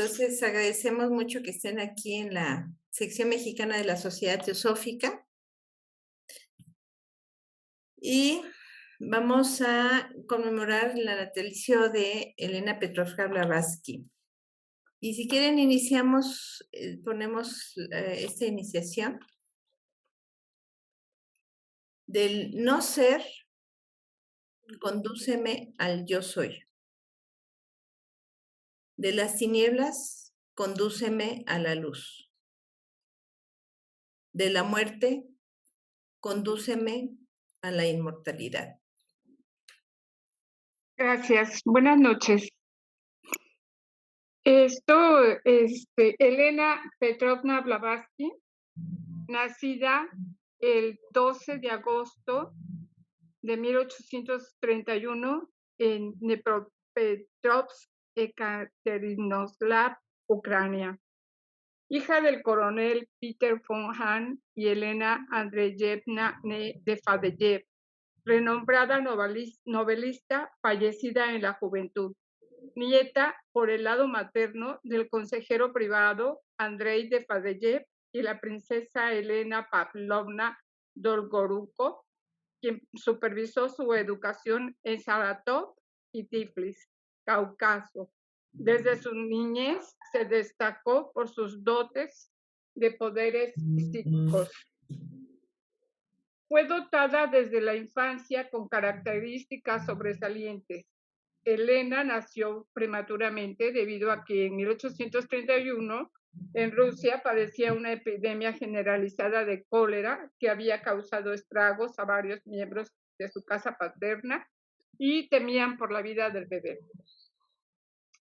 Entonces, agradecemos mucho que estén aquí en la sección mexicana de la Sociedad Teosófica y vamos a conmemorar el natalicio de Elena Petrovna Blavatsky. Y si quieren, iniciamos, ponemos esta iniciación del no ser, condúceme al yo soy. De las tinieblas, condúceme a la luz. De la muerte, condúceme a la inmortalidad. Gracias. Buenas noches. Elena Petrovna Blavatsky, nacida el 12 de agosto de 1831 en Dnepropetrovsk, Ekaterinoslav, Ucrania. Hija del coronel Peter von Hahn y Elena Andreyevna de Fadeyev, renombrada novelista fallecida en la juventud. Nieta por el lado materno del consejero privado Andrei de Fadeyev y la princesa Elena Pavlovna Dolgorukov, quien supervisó su educación en Saratov y Tiflis, Cáucaso. Desde su niñez se destacó por sus dotes de poderes psíquicos. Fue dotada desde la infancia con características sobresalientes. Elena nació prematuramente debido a que en 1831 en Rusia padecía una epidemia generalizada de cólera que había causado estragos a varios miembros de su casa paterna y temían por la vida del bebé.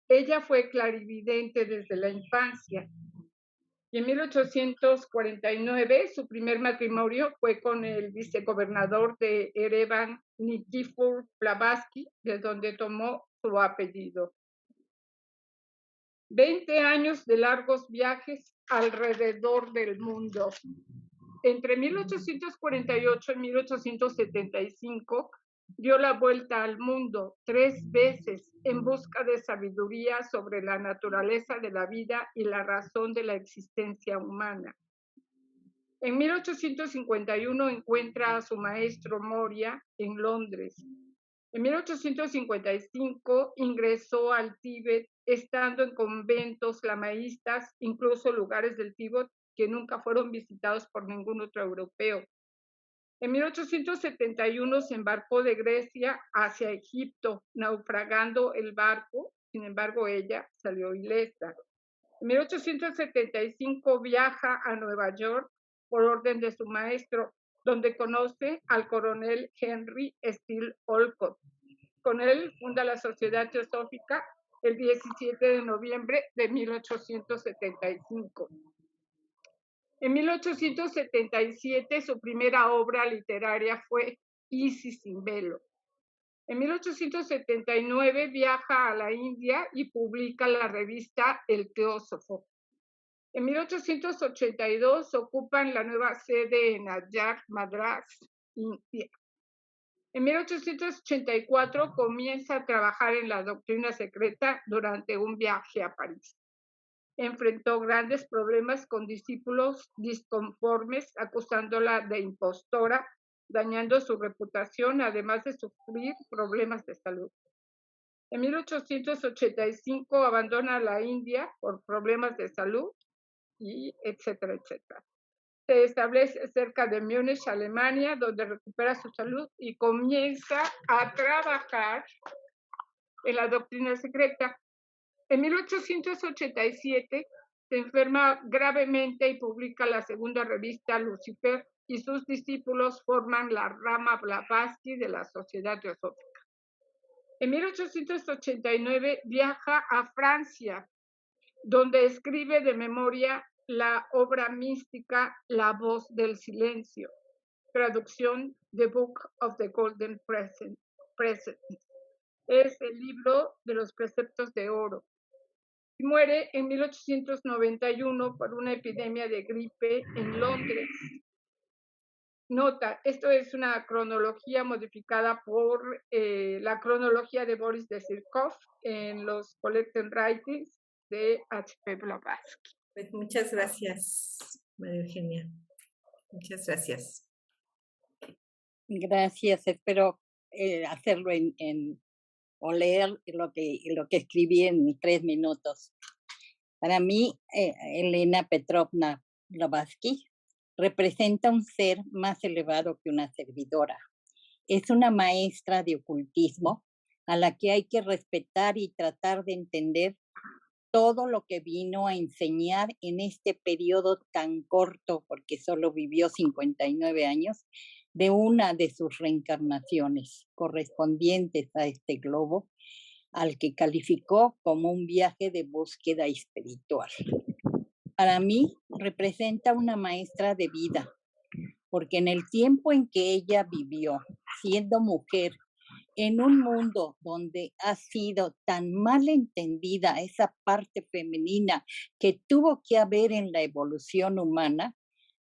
Ella fue clarividente desde la infancia. Y en 1849 su primer matrimonio fue con el vicegobernador de Ereván, Nikifor Blavatsky, de donde tomó su apellido. 20 años de largos viajes alrededor del mundo. Entre 1848 y 1875 dio la vuelta al mundo 3 veces en busca de sabiduría sobre la naturaleza de la vida y la razón de la existencia humana. En 1851 encuentra a su maestro Moria en Londres. En 1855 ingresó al Tíbet, estando en conventos lamaístas, incluso lugares del Tíbet que nunca fueron visitados por ningún otro europeo. En 1871 se embarcó de Grecia hacia Egipto, naufragando el barco, sin embargo ella salió ilesa. En 1875 viaja a Nueva York por orden de su maestro, donde conoce al coronel Henry Steele Olcott. Con él funda la Sociedad Teosófica el 17 de noviembre de 1875. En 1877 su primera obra literaria fue Isis sin velo. En 1879 viaja a la India y publica la revista El Teósofo. En 1882 ocupan la nueva sede en Adyar, Madras, India. En 1884 comienza a trabajar en la doctrina secreta durante un viaje a París. Enfrentó grandes problemas con discípulos disconformes, acusándola de impostora, dañando su reputación, además de sufrir problemas de salud. En 1885 abandona la India por problemas de salud, y etcétera, etcétera. Se establece cerca de Múnich, Alemania, donde recupera su salud y comienza a trabajar en la doctrina secreta. En 1887 se enferma gravemente y publica la segunda revista Lucifer, y sus discípulos forman la rama Blavatsky de la Sociedad Teosófica. En 1889 viaja a Francia, donde escribe de memoria la obra mística La voz del silencio, traducción The Book of the Golden Present. Es el libro de los preceptos de oro. Y muere en 1891 por una epidemia de gripe en Londres. Nota, esto es una cronología modificada por la cronología de Boris de Sirkov en los Collected Writings de H.P. Blavatsky. Pues muchas gracias, María Eugenia. Muchas gracias. Gracias, espero hacerlo o leer lo que escribí en 3 minutos. Para mí, Elena Petrovna Blavatsky representa un ser más elevado que una servidora. Es una maestra de ocultismo a la que hay que respetar y tratar de entender todo lo que vino a enseñar en este periodo tan corto, porque solo vivió 59 años, de una de sus reencarnaciones correspondientes a este globo, al que calificó como un viaje de búsqueda espiritual. Para mí representa una maestra de vida, porque en el tiempo en que ella vivió, siendo mujer, en un mundo donde ha sido tan mal entendida esa parte femenina que tuvo que haber en la evolución humana,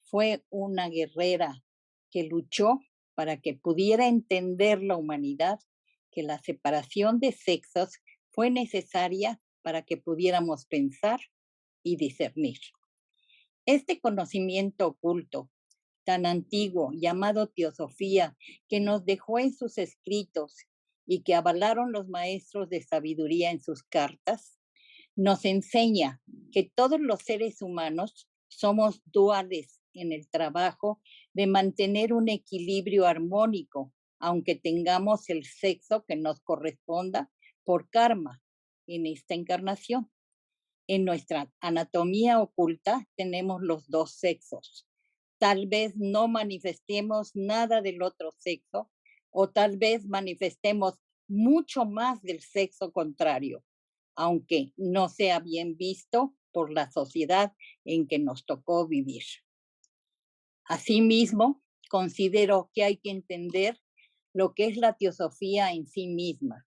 fue una guerrera que luchó para que pudiera entender la humanidad que la separación de sexos fue necesaria para que pudiéramos pensar y discernir. Este conocimiento oculto, tan antiguo, llamado teosofía, que nos dejó en sus escritos y que avalaron los maestros de sabiduría en sus cartas, nos enseña que todos los seres humanos somos duales en el trabajo de mantener un equilibrio armónico, aunque tengamos el sexo que nos corresponda por karma en esta encarnación. En nuestra anatomía oculta tenemos los 2 sexos. Tal vez no manifestemos nada del otro sexo o tal vez manifestemos mucho más del sexo contrario, aunque no sea bien visto por la sociedad en que nos tocó vivir. Asimismo, considero que hay que entender lo que es la teosofía en sí misma.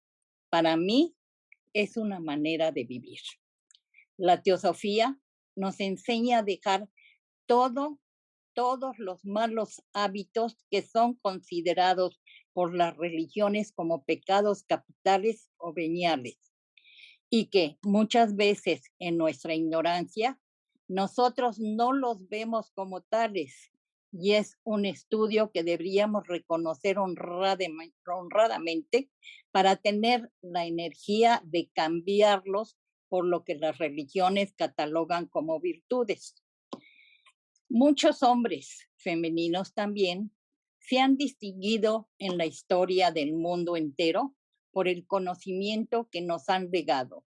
Para mí, es una manera de vivir. La teosofía nos enseña a dejar todos los malos hábitos que son considerados por las religiones como pecados capitales o veniales, y que muchas veces en nuestra ignorancia nosotros no los vemos como tales, y es un estudio que deberíamos reconocer honradamente para tener la energía de cambiarlos por lo que las religiones catalogan como virtudes. Muchos hombres femeninos también se han distinguido en la historia del mundo entero por el conocimiento que nos han legado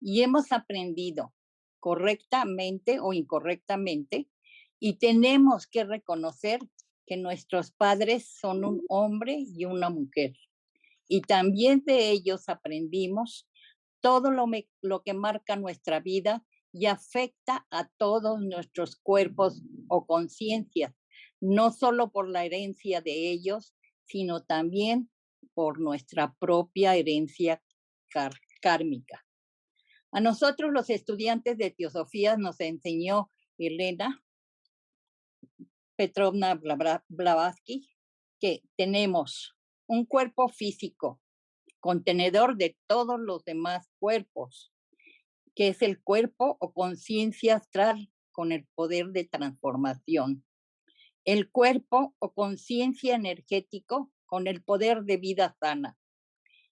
y hemos aprendido correctamente o incorrectamente, y tenemos que reconocer que nuestros padres son un hombre y una mujer, y también de ellos aprendimos todo lo que marca nuestra vida y afecta a todos nuestros cuerpos o conciencias, no solo por la herencia de ellos, sino también por nuestra propia herencia kármica. A nosotros los estudiantes de teosofía nos enseñó Elena Petrovna Blavatsky que tenemos un cuerpo físico, contenedor de todos los demás cuerpos, que es el cuerpo o conciencia astral con el poder de transformación. El cuerpo o conciencia energético con el poder de vida sana.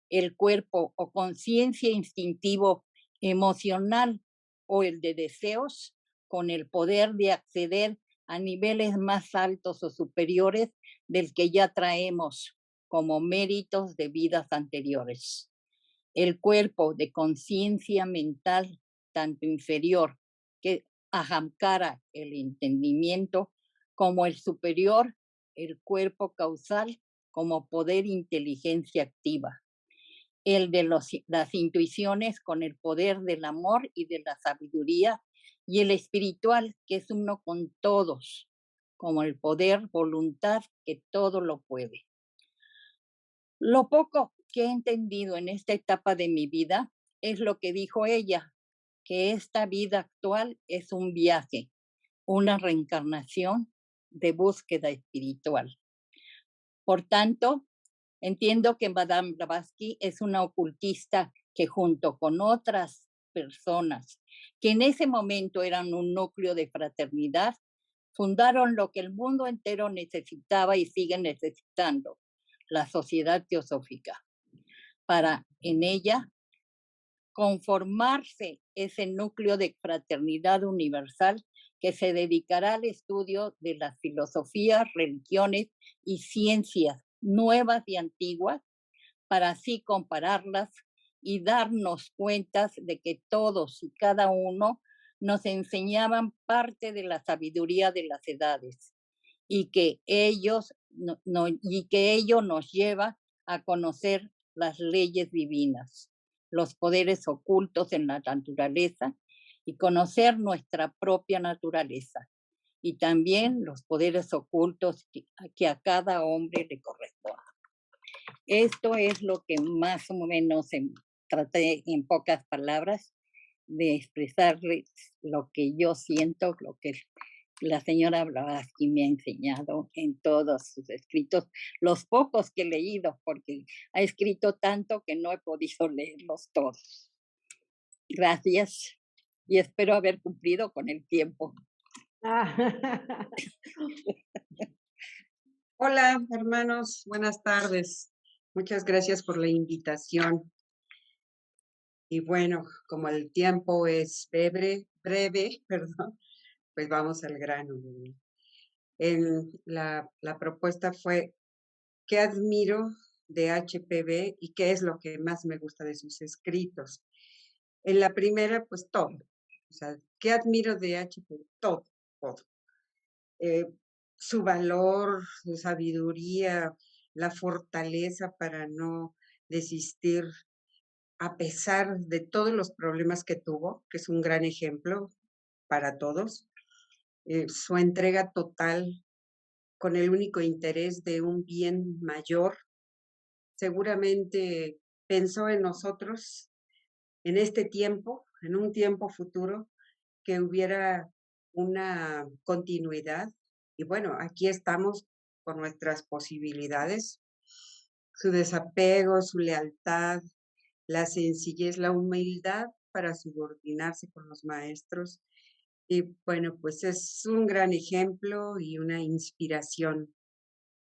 El cuerpo o conciencia instintivo emocional o el de deseos con el poder de acceder a niveles más altos o superiores del que ya traemos como méritos de vidas anteriores. El cuerpo de conciencia mental, tanto inferior, que ahamkara, el entendimiento, como el superior, el cuerpo causal, como poder inteligencia activa. El de las intuiciones con el poder del amor y de la sabiduría, y el espiritual, que es uno con todos, como el poder voluntad que todo lo puede. Lo poco que he entendido en esta etapa de mi vida es lo que dijo ella, que esta vida actual es un viaje, una reencarnación de búsqueda espiritual. Por tanto, entiendo que Madame Blavatsky es una ocultista que junto con otras personas que en ese momento eran un núcleo de fraternidad, fundaron lo que el mundo entero necesitaba y sigue necesitando, la Sociedad Teosófica, para en ella conformarse ese núcleo de fraternidad universal que se dedicará al estudio de las filosofías, religiones y ciencias nuevas y antiguas, para así compararlas y darnos cuenta de que todos y cada uno nos enseñaban parte de la sabiduría de las edades y que y que ello nos lleva a conocer las leyes divinas, los poderes ocultos en la naturaleza y conocer nuestra propia naturaleza y también los poderes ocultos que a cada hombre le corresponden. Esto es lo que más o menos traté en pocas palabras de expresarles lo que yo siento, lo que la señora Blavatsky me ha enseñado en todos sus escritos, los pocos que he leído, porque ha escrito tanto que no he podido leerlos todos. Gracias y espero haber cumplido con el tiempo. Hola, hermanos, buenas tardes. Muchas gracias por la invitación. Y bueno, como el tiempo es breve, perdón, pues vamos al grano. La propuesta fue, ¿qué admiro de HPV y qué es lo que más me gusta de sus escritos? En la primera, pues todo. O sea, ¿qué admiro de HPV? Todo, todo. Su valor, su sabiduría, la fortaleza para no desistir a pesar de todos los problemas que tuvo, que es un gran ejemplo para todos. Su entrega total con el único interés de un bien mayor. Seguramente pensó en nosotros en este tiempo, en un tiempo futuro, que hubiera una continuidad. Y bueno, aquí estamos con nuestras posibilidades. Su desapego, su lealtad, la sencillez, la humildad para subordinarse con los maestros. Y bueno, pues es un gran ejemplo y una inspiración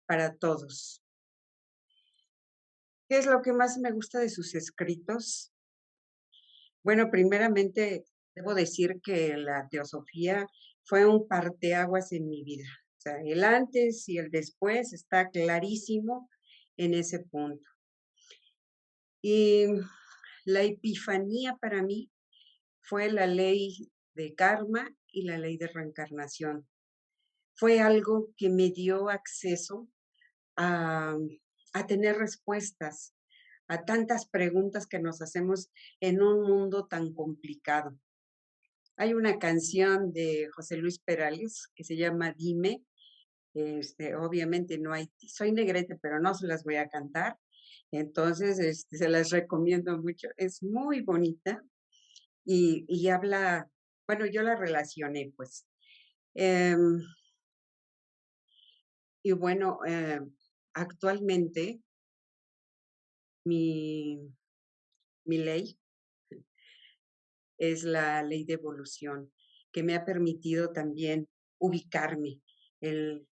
para todos. ¿Qué es lo que más me gusta de sus escritos? Bueno, primeramente debo decir que la teosofía fue un parteaguas en mi vida. O sea, el antes y el después está clarísimo en ese punto. Y la epifanía para mí fue la ley de karma y la ley de reencarnación. Fue algo que me dio acceso a, a tener respuestas a tantas preguntas que nos hacemos en un mundo tan complicado. Hay una canción de José Luis Perales que se llama Dime. Obviamente no hay, soy negrete, pero no se las voy a cantar. Entonces, se las recomiendo mucho. Es muy bonita y habla, bueno, yo la relacioné, pues. Y bueno, actualmente mi ley es la ley de evolución, que me ha permitido también ubicarme, el,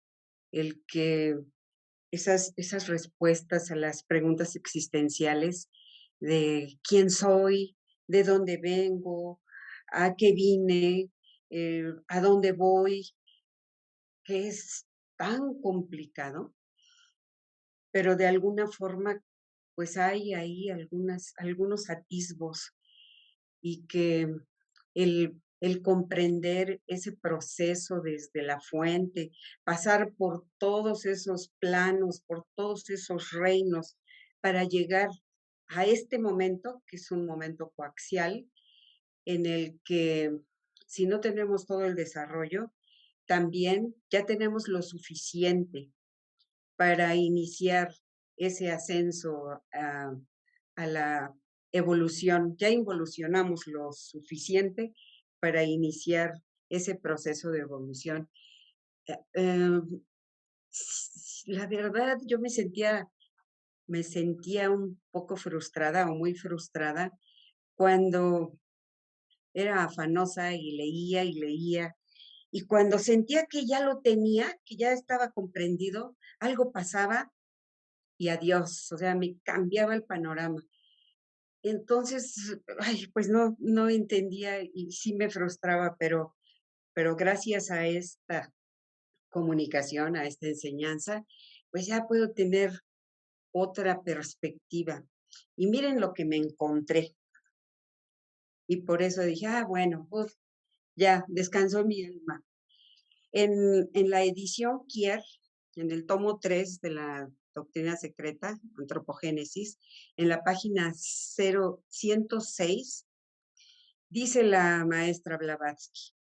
el que esas respuestas a las preguntas existenciales de quién soy, de dónde vengo, a qué vine, a dónde voy, que es tan complicado, pero de alguna forma, pues hay ahí algunos atisbos y que el comprender ese proceso desde la fuente, pasar por todos esos planos, por todos esos reinos, para llegar a este momento, que es un momento coaxial, en el que si no tenemos todo el desarrollo, también ya tenemos lo suficiente para iniciar ese ascenso a la evolución. Ya involucionamos lo suficiente para iniciar ese proceso de evolución. La verdad, yo me sentía un poco frustrada o muy frustrada cuando era afanosa y leía. Y cuando sentía que ya lo tenía, que ya estaba comprendido, algo pasaba y adiós, o sea, me cambiaba el panorama. Entonces, ay, pues no entendía y sí me frustraba, pero gracias a esta comunicación, a esta enseñanza, pues ya puedo tener otra perspectiva. Y miren lo que me encontré. Y por eso dije, bueno, pues ya descansó mi alma. En la edición Kier, en el tomo 3 de la Doctrina Secreta, Antropogénesis, en la página 106, dice la maestra Blavatsky,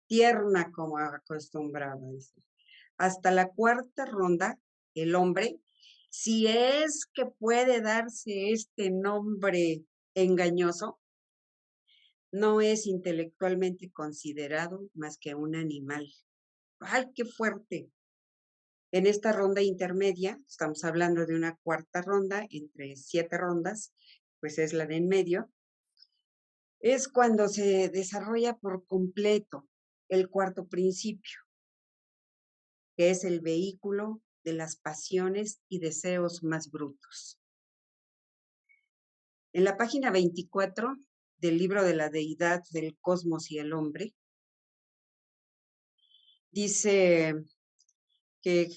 tierna como acostumbraba, dice, hasta la cuarta ronda, el hombre, si es que puede darse este nombre engañoso, no es intelectualmente considerado más que un animal. ¡Ay, qué fuerte! En esta ronda intermedia, estamos hablando de una cuarta ronda entre 7 rondas, pues es la de en medio, es cuando se desarrolla por completo el cuarto principio, que es el vehículo de las pasiones y deseos más brutos. En la página 24 del libro de la deidad del cosmos y el hombre, dice que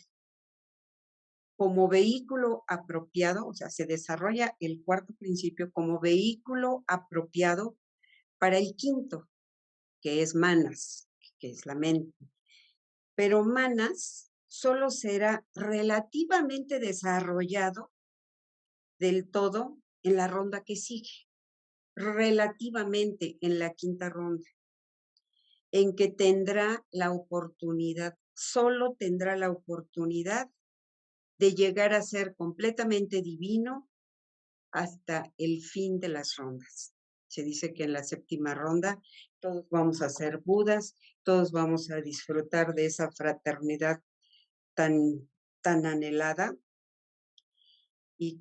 como vehículo apropiado, o sea, se desarrolla el cuarto principio como vehículo apropiado para el quinto, que es Manas, que es la mente. Pero Manas solo será relativamente desarrollado del todo en la ronda que sigue, relativamente en la quinta ronda, en que tendrá la oportunidad, solo tendrá la oportunidad de llegar a ser completamente divino hasta el fin de las rondas. Se dice que en la séptima ronda todos vamos a ser Budas, todos vamos a disfrutar de esa fraternidad tan anhelada y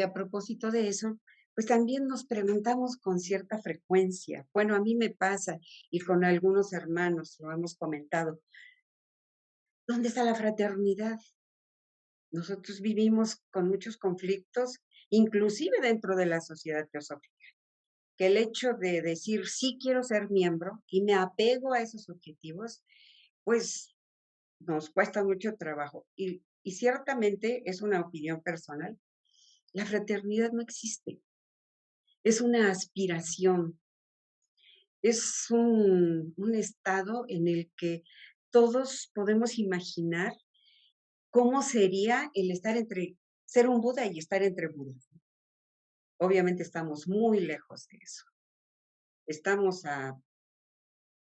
a propósito de eso, pues también nos preguntamos con cierta frecuencia. Bueno, a mí me pasa y con algunos hermanos lo hemos comentado. ¿Dónde está la fraternidad? Nosotros vivimos con muchos conflictos, inclusive dentro de la sociedad teosófica, que el hecho de decir sí quiero ser miembro y me apego a esos objetivos, pues nos cuesta mucho trabajo. Y ciertamente es una opinión personal, la fraternidad no existe, es una aspiración, es un estado en el que todos podemos imaginar cómo sería el ser un Buda y estar entre Budas. Obviamente estamos muy lejos de eso. Estamos a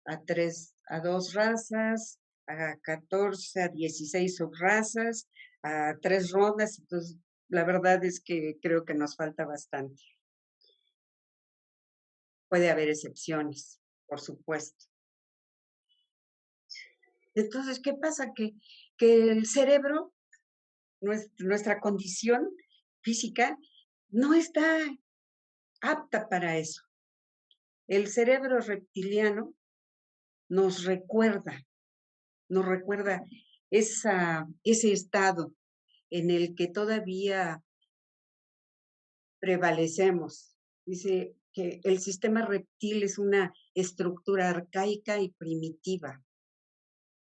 2 razas, a 14, a 16 subrazas, a 3 rondas, entonces la verdad es que creo que nos falta bastante. Puede haber excepciones, por supuesto. Entonces, ¿qué pasa? Que el cerebro, nuestra condición física, no está apta para eso. El cerebro reptiliano nos recuerda ese estado en el que todavía prevalecemos. Dice que el sistema reptil es una estructura arcaica y primitiva.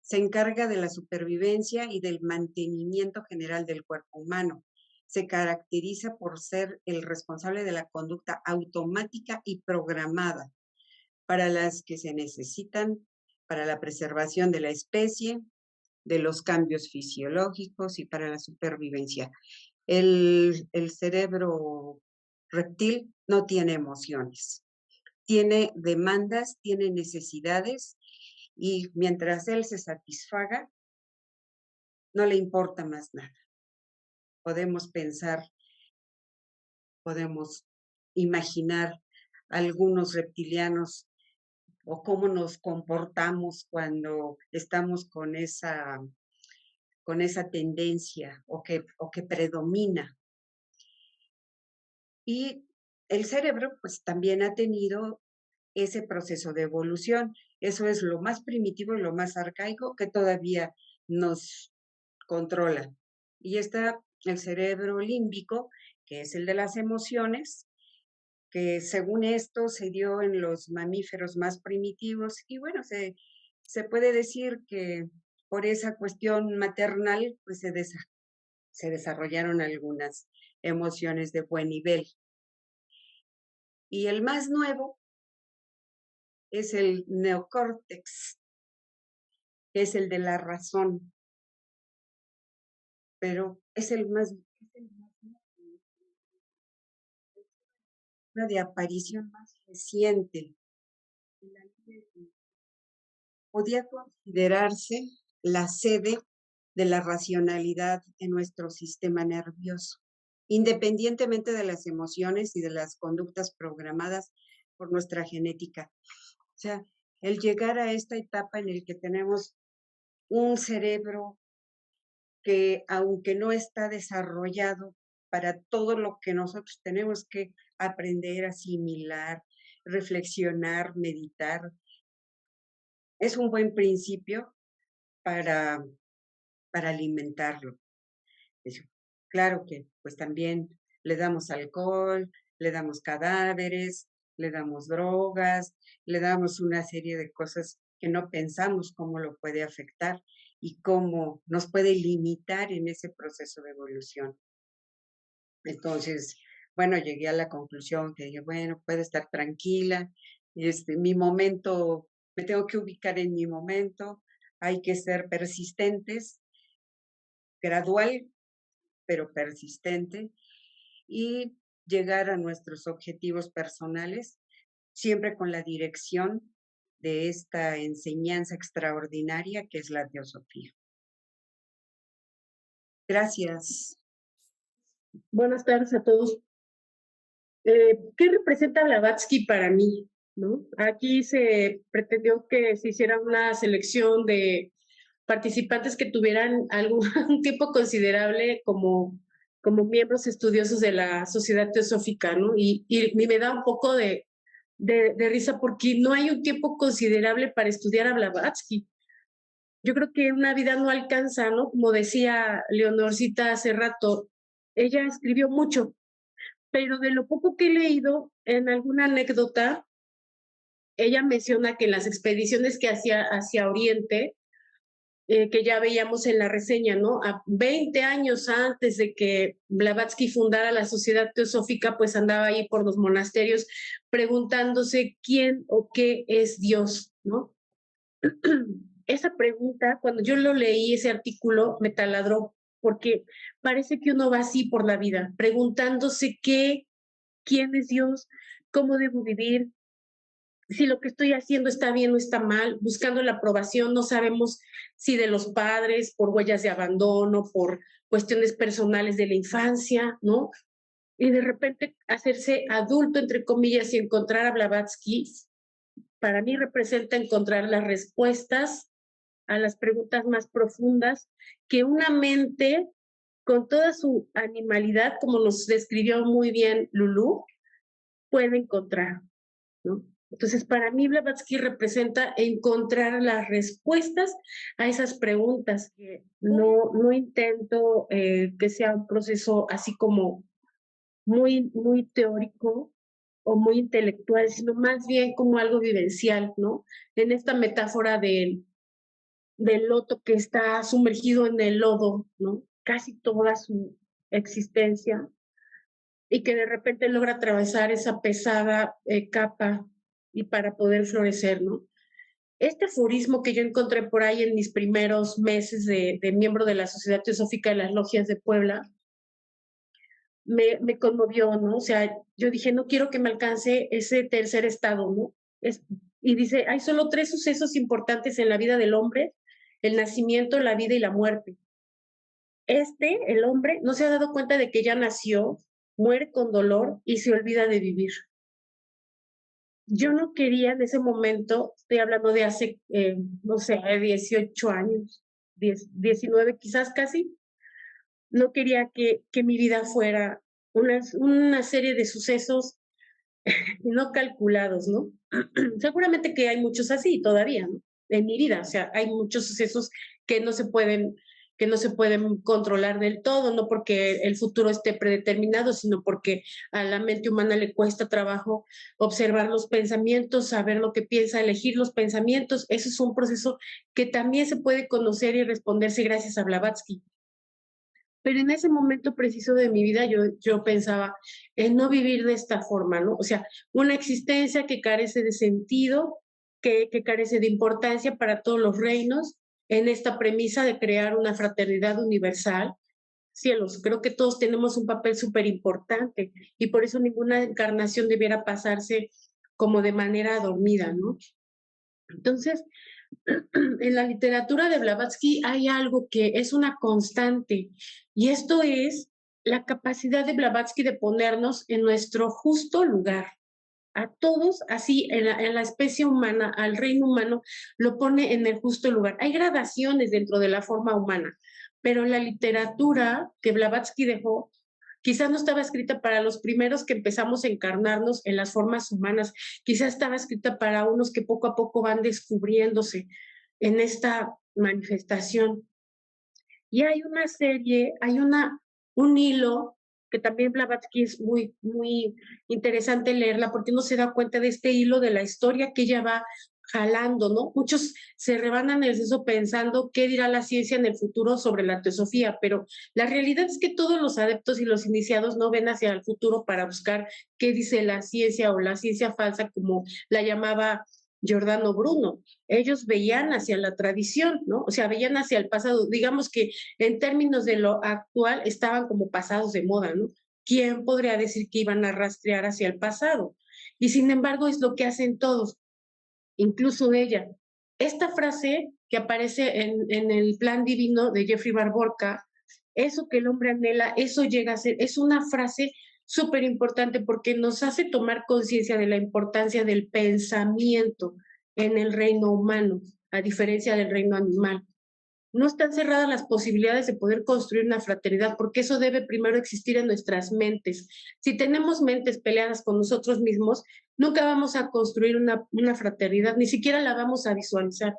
Se encarga de la supervivencia y del mantenimiento general del cuerpo humano. Se caracteriza por ser el responsable de la conducta automática y programada para las que se necesitan para la preservación de la especie, de los cambios fisiológicos y para la supervivencia. El cerebro reptil no tiene emociones, tiene demandas, tiene necesidades y mientras él se satisfaga, no le importa más nada. Podemos pensar, podemos imaginar algunos reptilianos o cómo nos comportamos cuando estamos con esa tendencia o que predomina. Y el cerebro pues también ha tenido ese proceso de evolución. Eso es lo más primitivo y lo más arcaico que todavía nos controla. Y está el cerebro límbico, que es el de las emociones, que según esto se dio en los mamíferos más primitivos. Y bueno, se puede decir que por esa cuestión maternal, pues se desarrollaron algunas emociones de buen nivel. Y el más nuevo es el neocórtex, que es el de la razón, pero es el más una de aparición más reciente. Podía considerarse la sede de la racionalidad en nuestro sistema nervioso, independientemente de las emociones y de las conductas programadas por nuestra genética. O sea, el llegar a esta etapa en el que tenemos un cerebro que, aunque no está desarrollado para todo lo que nosotros tenemos que aprender, asimilar, reflexionar, meditar, es un buen principio para, para alimentarlo. Claro que pues también le damos alcohol, le damos cadáveres, le damos drogas, le damos una serie de cosas que no pensamos cómo lo puede afectar y cómo nos puede limitar en ese proceso de evolución. Entonces, bueno, llegué a la conclusión que dije, bueno, puedo estar tranquila, mi momento, me tengo que ubicar en mi momento, hay que ser persistentes, gradual, pero persistente, y llegar a nuestros objetivos personales, siempre con la dirección de esta enseñanza extraordinaria que es la teosofía. Gracias. Buenas tardes a todos. ¿Qué representa Blavatsky para mí? ¿No? Aquí se pretendió que se hiciera una selección de participantes que tuvieran algún un tiempo considerable como miembros estudiosos de la Sociedad Teosófica, ¿no? Y me da un poco de risa porque no hay un tiempo considerable para estudiar a Blavatsky. Yo creo que una vida no alcanza, ¿no? Como decía Leonorcita hace rato, ella escribió mucho, pero de lo poco que he leído en alguna anécdota, ella menciona que en las expediciones que hacía hacia Oriente, que ya veíamos en la reseña, ¿no? A 20 años antes de que Blavatsky fundara la Sociedad Teosófica, pues andaba ahí por los monasterios preguntándose quién o qué es Dios, ¿no? Esa pregunta, cuando yo lo leí, ese artículo, me taladró, porque parece que uno va así por la vida, preguntándose quién es Dios, cómo debo vivir, si lo que estoy haciendo está bien o está mal, buscando la aprobación, no sabemos si de los padres, por huellas de abandono, por cuestiones personales de la infancia, ¿no? Y de repente hacerse adulto, entre comillas, y encontrar a Blavatsky, para mí representa encontrar las respuestas a las preguntas más profundas que una mente con toda su animalidad, como nos describió muy bien Lulú, puede encontrar, ¿no? Entonces, para mí Blavatsky representa encontrar las respuestas a esas preguntas. No intento que sea un proceso así como muy teórico o muy intelectual, sino más bien como algo vivencial, ¿no? En esta metáfora del loto que está sumergido en el lodo, ¿no? Casi toda su existencia, y que de repente logra atravesar esa pesada capa y para poder florecer, ¿no? Este aforismo que yo encontré por ahí en mis primeros meses de miembro de la Sociedad Teosófica de las Logias de Puebla, me conmovió, ¿no? O sea, yo dije, no quiero que me alcance ese tercer estado, ¿no? Y dice, hay solo 3 sucesos importantes en la vida del hombre: el nacimiento, la vida y la muerte. El hombre, no se ha dado cuenta de que ya nació, muere con dolor y se olvida de vivir. Yo no quería en ese momento, estoy hablando de hace, no sé, 18 años, 19 quizás casi, no quería que mi vida fuera una serie de sucesos no calculados, ¿no? Seguramente que hay muchos así todavía, ¿no? En mi vida, o sea, hay muchos sucesos que no se pueden controlar del todo, no porque el futuro esté predeterminado, sino porque a la mente humana le cuesta trabajo observar los pensamientos, saber lo que piensa, elegir los pensamientos. Eso es un proceso que también se puede conocer y responderse gracias a Blavatsky. Pero en ese momento preciso de mi vida yo pensaba en no vivir de esta forma, ¿no? O sea, una existencia que carece de sentido, que carece de importancia para todos los reinos, en esta premisa de crear una fraternidad universal. Cielos, creo que todos tenemos un papel súper importante y por eso ninguna encarnación debiera pasarse como de manera dormida, ¿no? Entonces, en la literatura de Blavatsky hay algo que es una constante y esto es la capacidad de Blavatsky de ponernos en nuestro justo lugar. A todos, así en la especie humana, al reino humano, lo pone en el justo lugar. Hay gradaciones dentro de la forma humana, pero la literatura que Blavatsky dejó quizás no estaba escrita para los primeros que empezamos a encarnarnos en las formas humanas, quizás estaba escrita para unos que poco a poco van descubriéndose en esta manifestación. Y hay una serie, un hilo que también Blavatsky es muy interesante leerla porque uno se da cuenta de este hilo de la historia que ella va jalando, ¿no? Muchos se rebanan el seso pensando qué dirá la ciencia en el futuro sobre la teosofía, pero la realidad es que todos los adeptos y los iniciados no ven hacia el futuro para buscar qué dice la ciencia o la ciencia falsa, como la llamaba Giordano Bruno. Ellos veían hacia la tradición, ¿no? O sea, veían hacia el pasado. Digamos que en términos de lo actual estaban como pasados de moda, ¿no? ¿Quién podría decir que iban a rastrear hacia el pasado? Y sin embargo es lo que hacen todos, incluso ella. Esta frase que aparece en el plan divino de Jeffrey Barborca, eso que el hombre anhela, eso llega a ser, es una frase súper importante porque nos hace tomar conciencia de la importancia del pensamiento en el reino humano, a diferencia del reino animal. No están cerradas las posibilidades de poder construir una fraternidad, porque eso debe primero existir en nuestras mentes. Si tenemos mentes peleadas con nosotros mismos, nunca vamos a construir una fraternidad, ni siquiera la vamos a visualizar.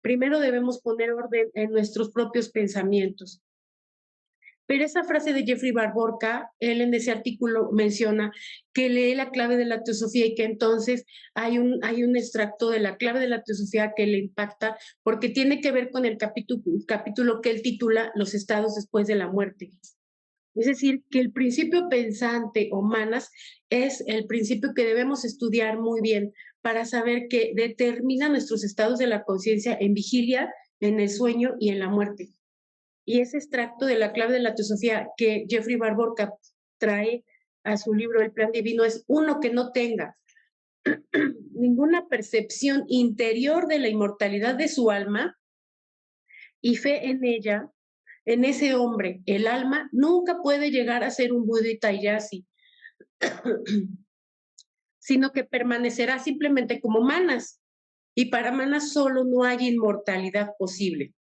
Primero debemos poner orden en nuestros propios pensamientos. Pero esa frase de Jeffrey Barborca, él en ese artículo menciona que lee la clave de la teosofía y que entonces hay un extracto de la clave de la teosofía que le impacta porque tiene que ver con el capítulo que él titula Los estados después de la muerte. Es decir, que el principio pensante o manas es el principio que debemos estudiar muy bien para saber que determina nuestros estados de la conciencia en vigilia, en el sueño y en la muerte. Y ese extracto de la clave de la teosofía que Jeffrey Barborca trae a su libro El Plan Divino es uno que no tenga ninguna percepción interior de la inmortalidad de su alma y fe en ella, en ese hombre. El alma nunca puede llegar a ser un Buddha Yasi, sino que permanecerá simplemente como manas. Y para manas solo no hay inmortalidad posible.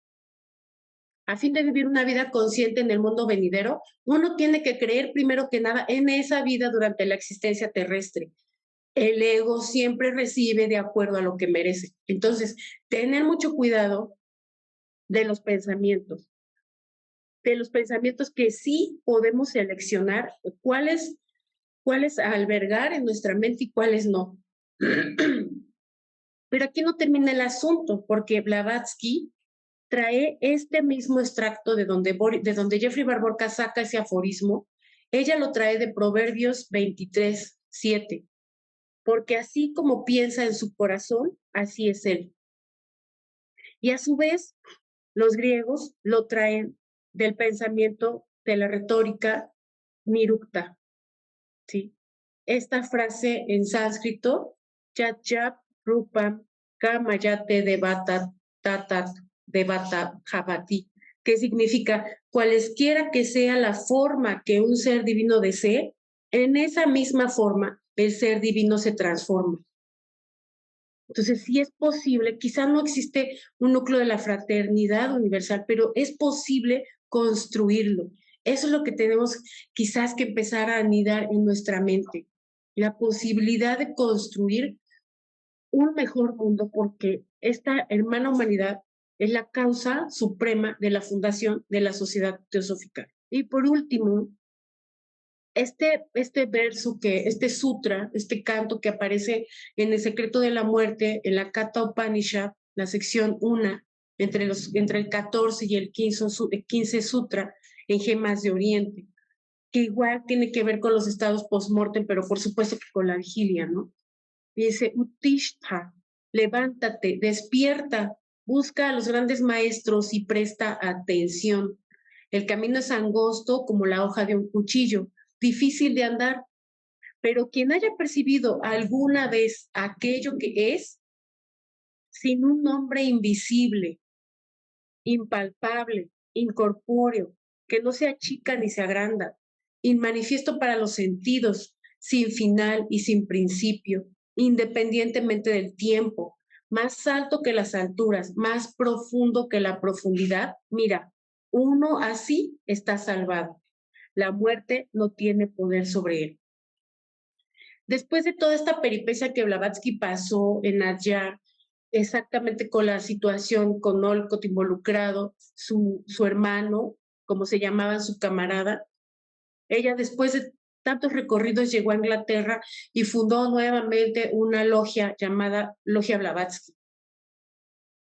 A fin de vivir una vida consciente en el mundo venidero, uno tiene que creer primero que nada en esa vida durante la existencia terrestre. El ego siempre recibe de acuerdo a lo que merece. Entonces, tener mucho cuidado de los pensamientos que sí podemos seleccionar cuáles albergar en nuestra mente y cuáles no. Pero aquí no termina el asunto, porque Blavatsky trae este mismo extracto de donde Jeffrey Barborca saca ese aforismo. Ella lo trae de Proverbios 23:7, porque así como piensa en su corazón, así es él. Y a su vez, los griegos lo traen del pensamiento de la retórica nirukta, ¿sí? Esta frase en sánscrito, yat yap rupam kamayate devata tatat devata javati, que significa cualesquiera que sea la forma que un ser divino desee, en esa misma forma el ser divino se transforma. Entonces, sí es posible, quizá no existe un núcleo de la fraternidad universal, pero es posible construirlo. Eso es lo que tenemos quizás que empezar a anidar en nuestra mente. la posibilidad de construir un mejor mundo, porque esta hermana humanidad es la causa suprema de la fundación de la Sociedad Teosófica. Y por último, este verso, este sutra, este canto que aparece en El Secreto de la Muerte, en la Katha Upanishad, la sección 1, entre el 14 y el 15 sutra, en Gemas de Oriente, que igual tiene que ver con los estados post-mortem, pero por supuesto que con la vigilia, ¿no? Dice, Uttishta, levántate, despierta, busca a los grandes maestros y presta atención. El camino es angosto como la hoja de un cuchillo, difícil de andar, pero quien haya percibido alguna vez aquello que es, sin un nombre invisible, impalpable, incorpóreo, que no se achica ni se agranda, inmanifiesto para los sentidos, sin final y sin principio, independientemente del tiempo, más alto que las alturas, más profundo que la profundidad, mira, uno así está salvado. La muerte no tiene poder sobre él. Después de toda esta peripecia que Blavatsky pasó en Adyar, exactamente con la situación con Olcott involucrado, su hermano, como se llamaba su camarada, ella después de tantos recorridos llegó a Inglaterra y fundó nuevamente una logia llamada Logia Blavatsky,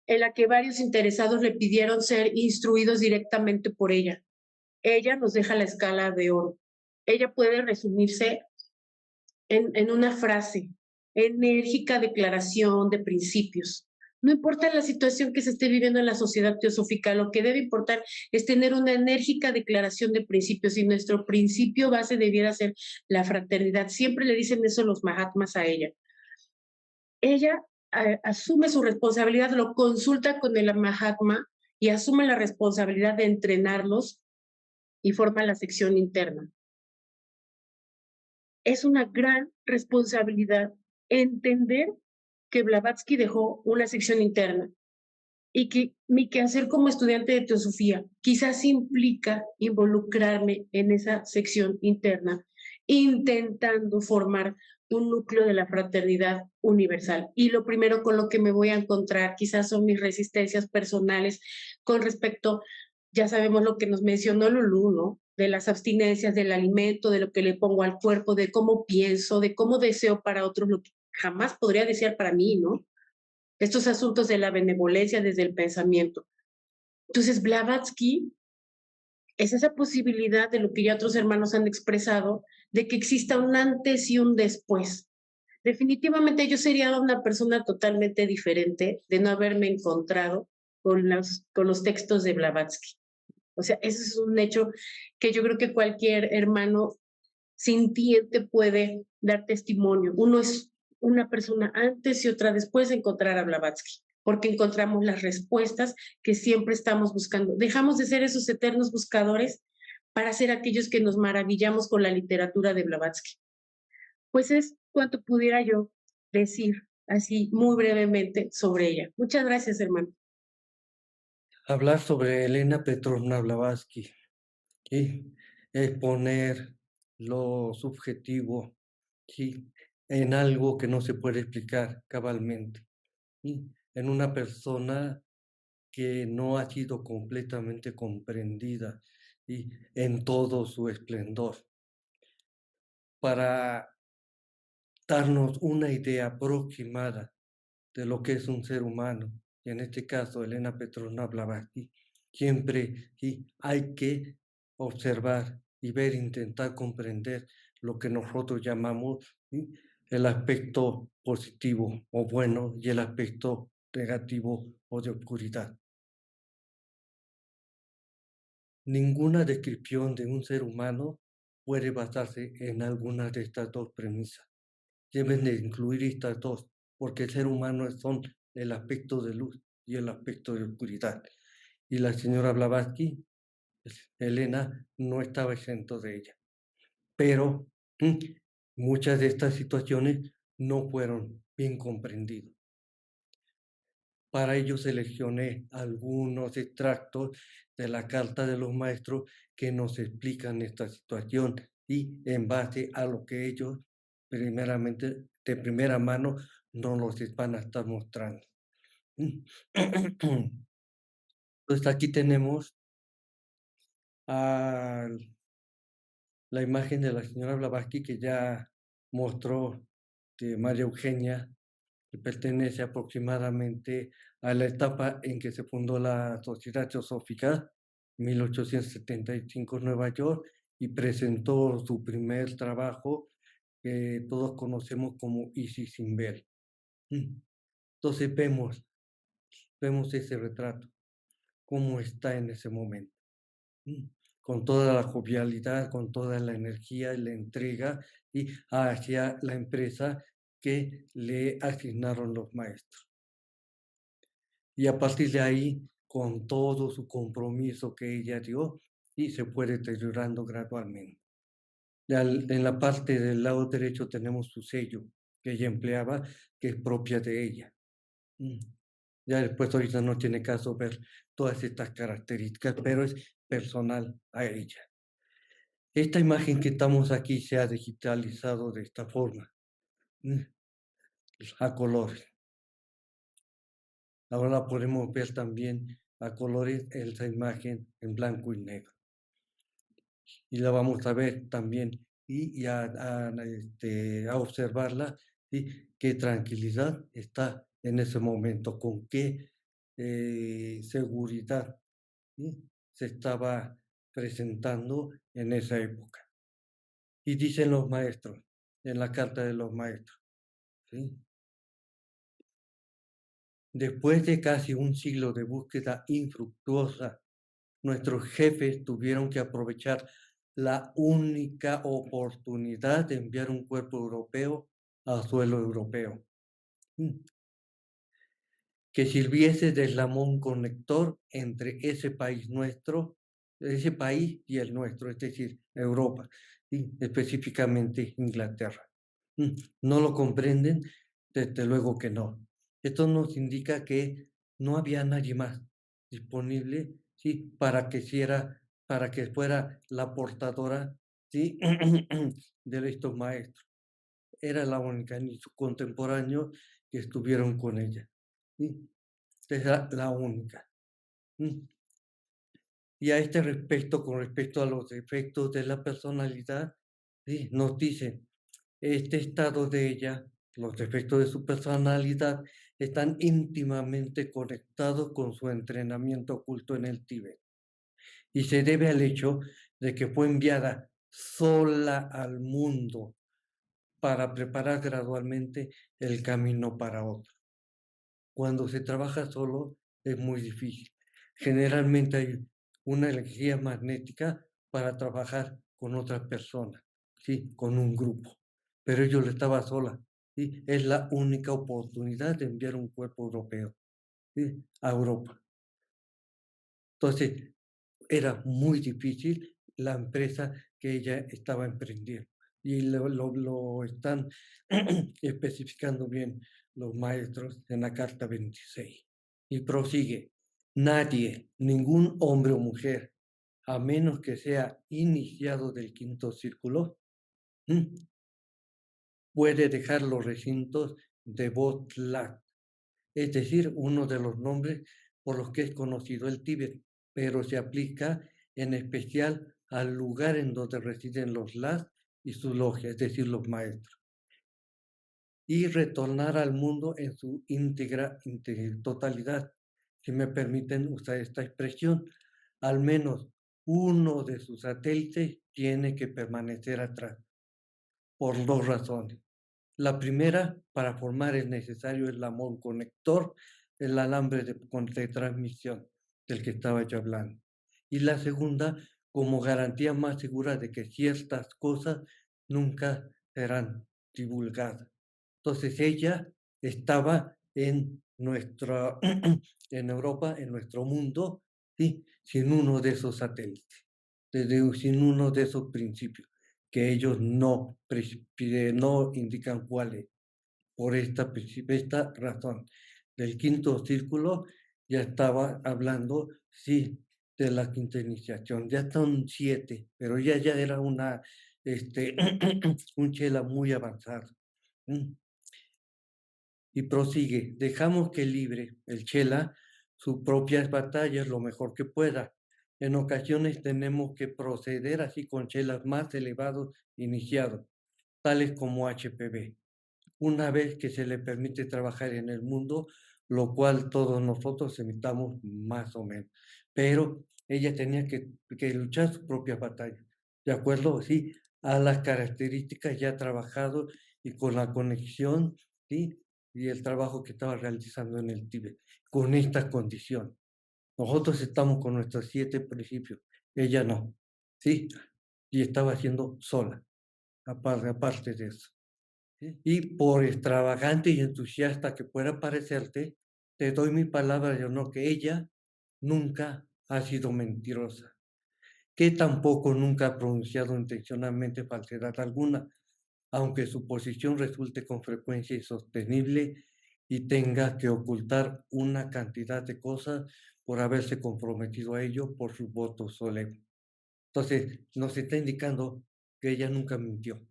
en la que varios interesados le pidieron ser instruidos directamente por ella. Ella nos deja la escala de oro. Ella puede resumirse en una frase: enérgica declaración de principios. No importa la situación que se esté viviendo en la sociedad teosófica, lo que debe importar es tener una enérgica declaración de principios, y nuestro principio base debiera ser la fraternidad. Siempre le dicen eso los Mahatmas a ella. Ella asume su responsabilidad, lo consulta con el Mahatma y asume la responsabilidad de entrenarlos y forma la sección interna. Es una gran responsabilidad entender que Blavatsky dejó una sección interna y que mi quehacer como estudiante de teosofía quizás implica involucrarme en esa sección interna, intentando formar un núcleo de la fraternidad universal. Y lo primero con lo que me voy a encontrar quizás son mis resistencias personales con respecto, ya sabemos lo que nos mencionó Lulú, ¿no? De las abstinencias del alimento, de lo que le pongo al cuerpo, de cómo pienso, de cómo deseo para otros lo que jamás podría desear para mí, ¿no? Estos asuntos de la benevolencia desde el pensamiento. Entonces, Blavatsky es esa posibilidad de lo que ya otros hermanos han expresado, de que exista un antes y un después. Definitivamente yo sería una persona totalmente diferente de no haberme encontrado con los textos de Blavatsky. O sea, ese es un hecho que yo creo que cualquier hermano sintiente puede dar testimonio. Uno es una persona antes y otra después de encontrar a Blavatsky, porque encontramos las respuestas que siempre estamos buscando. Dejamos de ser esos eternos buscadores para ser aquellos que nos maravillamos con la literatura de Blavatsky. Pues es cuanto pudiera yo decir así muy brevemente sobre ella. Muchas gracias, hermano. Hablar sobre Elena Petrovna Blavatsky y exponer lo subjetivo, ¿sí?, en algo que no se puede explicar cabalmente, ¿sí?, en una persona que no ha sido completamente comprendida y en todo su esplendor. Para darnos una idea aproximada de lo que es un ser humano, y en este caso Elena Petrovna Blavatsky, siempre sí, hay que observar y ver, intentar comprender lo que nosotros llamamos, ¿sí?, el aspecto positivo o bueno y el aspecto negativo o de oscuridad. Ninguna descripción de un ser humano puede basarse en alguna de estas dos premisas. Deben de incluir estas dos, porque el ser humano son el aspecto de luz y el aspecto de oscuridad. Y la señora Blavatsky, Elena, no estaba exento de ella. Pero muchas de estas situaciones no fueron bien comprendidas. Para ello seleccioné algunos extractos de la Carta de los Maestros que nos explican esta situación y en base a lo que ellos primeramente, de primera mano, nos los van a estar mostrando. Entonces aquí tenemos a la imagen de la señora Blavatsky que ya mostró de María Eugenia, que pertenece aproximadamente a la etapa en que se fundó la Sociedad Teosófica, 1875 en Nueva York, y presentó su primer trabajo que todos conocemos como Isis sin ver. Entonces vemos ese retrato, cómo está en ese momento, con toda la jovialidad, con toda la energía y la entrega y hacia la empresa que le asignaron los maestros. Y a partir de ahí, con todo su compromiso que ella dio, y se fue deteriorando gradualmente. Ya en la parte del lado derecho tenemos su sello que ella empleaba, que es propia de ella. Ya después ahorita no tiene caso ver todas estas características, pero es personal a ella. Esta imagen que estamos aquí se ha digitalizado de esta forma, a colores. Ahora podemos ver también a colores esa imagen en blanco y negro. Y la vamos a ver también y a observarla, ¿sí? Qué tranquilidad está en ese momento, con qué seguridad, ¿sí? Se estaba presentando en esa época. Y dicen los maestros, en la carta de los maestros, ¿sí? Después de casi un siglo de búsqueda infructuosa, nuestros jefes tuvieron que aprovechar la única oportunidad de enviar un cuerpo europeo a suelo europeo, que sirviese de eslabón conector entre ese país y el nuestro, es decir, Europa, específicamente Inglaterra. ¿No lo comprenden? Desde luego que no. Esto nos indica que no había nadie más disponible, ¿sí? para que fuera la portadora, ¿sí? de estos maestros. Era la única, ni sus contemporáneos que estuvieron con ella. ¿Sí? Era la única. Y a este respecto, con respecto a los defectos de la personalidad, ¿sí? Nos dicen, este estado de ella, los defectos de su personalidad, están íntimamente conectados con su entrenamiento oculto en el Tíbet. Y se debe al hecho de que fue enviada sola al mundo para preparar gradualmente el camino para otro. Cuando se trabaja solo es muy difícil. Generalmente hay una energía magnética para trabajar con otras personas, ¿sí? Con un grupo. Pero yo estaba sola. ¿Sí? Es la única oportunidad de enviar un cuerpo europeo, ¿sí? A Europa. Entonces, era muy difícil la empresa que ella estaba emprendiendo. Y lo están especificando bien los maestros en la carta 26. Y prosigue, nadie, ningún hombre o mujer, a menos que sea iniciado del quinto círculo, puede dejar los recintos de Botlat, es decir, uno de los nombres por los que es conocido el Tíbet, pero se aplica en especial al lugar en donde residen los Las y su logia, es decir, los maestros, y retornar al mundo en su totalidad. Si me permiten usar esta expresión, al menos uno de sus satélites tiene que permanecer atrás, por dos razones. La primera, para formar es necesario el eslabón conector, el alambre de transmisión del que estaba yo hablando. Y la segunda, como garantía más segura de que ciertas cosas nunca serán divulgadas. Entonces ella estaba en en Europa, en nuestro mundo, ¿sí? Sin uno de esos satélites, sin uno de esos principios que ellos no indican cuál es. Por esta razón, del quinto círculo ya estaba hablando, sí, de la quinta iniciación. Ya son 7, pero ya era una un chela muy avanzado. Y prosigue, dejamos que libre el chela sus propias batallas lo mejor que pueda. En ocasiones tenemos que proceder así con chelas más elevados iniciados, tales como HPV, una vez que se le permite trabajar en el mundo, lo cual todos nosotros evitamos más o menos. Pero ella tenía que luchar su propia batalla, de acuerdo, sí, a las características ya trabajado y con la conexión, sí, y el trabajo que estaba realizando en el Tíbet, con esta condición. Nosotros estamos con nuestros 7 principios, ella no, sí, y estaba haciendo sola, aparte de eso. Y por extravagante y entusiasta que pueda parecerte, te doy mi palabra de honor que ella nunca ha sido mentirosa, que tampoco nunca ha pronunciado intencionalmente falsedad alguna, aunque su posición resulte con frecuencia insostenible y tenga que ocultar una cantidad de cosas por haberse comprometido a ello por su voto solemne. Entonces, nos está indicando que ella nunca mintió.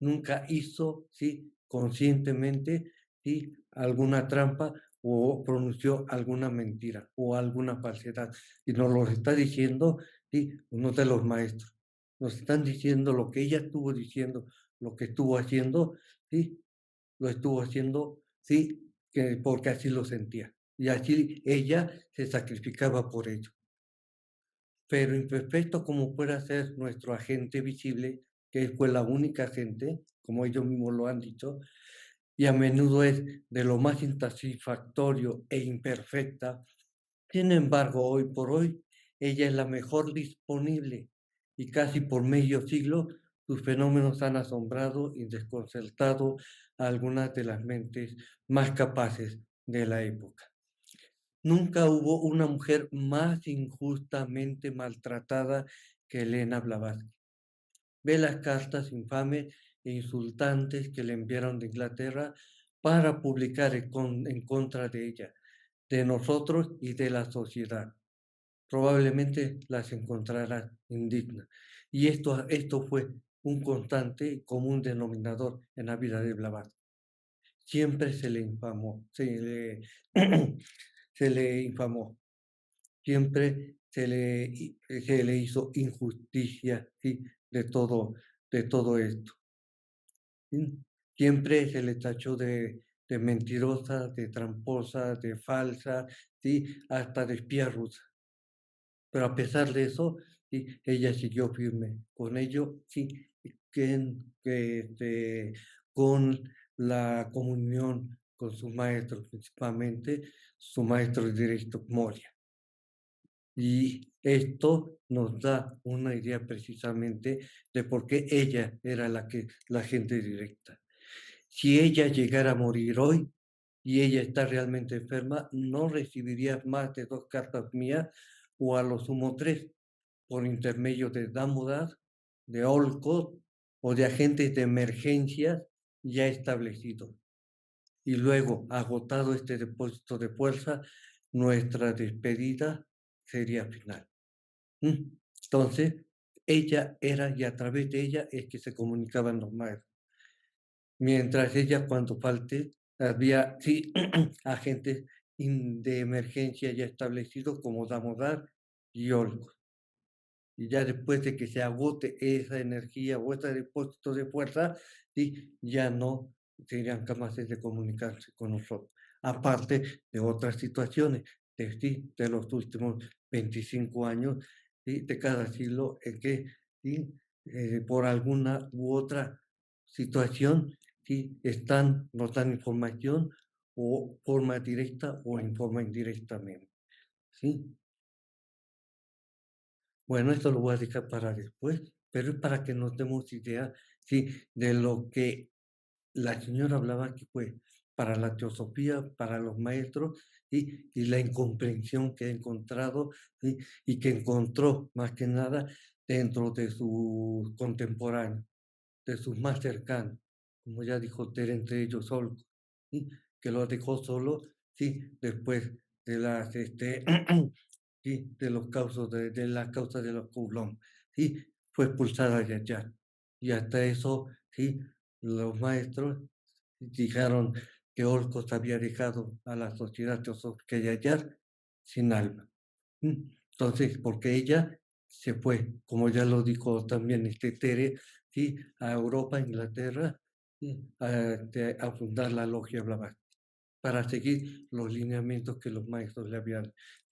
Nunca hizo, sí, conscientemente, sí, alguna trampa o pronunció alguna mentira o alguna falsedad. Y nos lo está diciendo, sí, uno de los maestros. Nos están diciendo lo que ella estuvo diciendo, lo que estuvo haciendo, sí, lo estuvo haciendo, sí, que porque así lo sentía. Y así ella se sacrificaba por ello. Pero imperfecto como pueda ser nuestro agente visible, que fue la única agente, como ellos mismos lo han dicho, y a menudo es de lo más insatisfactorio e imperfecta. Sin embargo, hoy por hoy, ella es la mejor disponible y casi por medio siglo sus fenómenos han asombrado y desconcertado a algunas de las mentes más capaces de la época. Nunca hubo una mujer más injustamente maltratada que Elena Blavatsky. Ve las cartas infames e insultantes que le enviaron de Inglaterra para publicar en contra de ella, de nosotros y de la sociedad. Probablemente las encontrará indignas. Y esto fue un constante y común denominador en la vida de Blavatsky. Siempre se le infamó, se le infamó. Siempre se le hizo injusticia, ¿sí? de todo esto. ¿Sí? Siempre se le tachó de mentirosa, de tramposa, de falsa, ¿sí? hasta de espía rusa. Pero a pesar de eso, ¿sí? ella siguió firme. Con ello, sí, con la comunión con su maestro, principalmente su maestro directo, Moria. Y esto nos da una idea precisamente de por qué ella era la gente directa. Si ella llegara a morir hoy y ella está realmente enferma, no recibiría más de 2 cartas mías o a lo sumo 3 por intermedio de Damodar, de Olcott o de agentes de emergencias ya establecidos. Y luego, agotado este depósito de fuerza, nuestra despedida sería final. Entonces, ella era, y a través de ella es que se comunicaban los maestros. Mientras ella, cuando falte, había, sí, agentes de emergencia ya establecidos como Damodar y Olcott. Y ya después de que se agote esa energía o ese depósito de fuerza, sí, ya no serían capaces de comunicarse con nosotros. Aparte de otras situaciones, de los últimos 25 años, ¿sí? de cada siglo, en que ¿sí? Por alguna u otra situación ¿sí? nos dan información o forma directa o en forma indirectamente. ¿Sí? Bueno, esto lo voy a dejar para después, pero es para que nos demos idea, sí, de lo que la señora hablaba que fue para la teosofía, para los maestros, ¿sí? y la incomprensión que ha encontrado, ¿sí? y que encontró más que nada dentro de sus contemporáneos, de sus más cercanos, como ya dijo Tere, entre ellos Olco, ¿sí? que lo dejó solo, ¿sí? después de las ¿sí? de los causos de la causa de los Coulomb, ¿sí? fue expulsada de allá. Y hasta eso, sí, los maestros dijeron que Olcos había dejado a la Sociedad Teosófica de Ayar sin alma. Entonces, porque ella se fue, como ya lo dijo también Tere, sí, a Europa, Inglaterra, sí, a fundar la logia Blavatsky, para seguir los lineamientos que los maestros le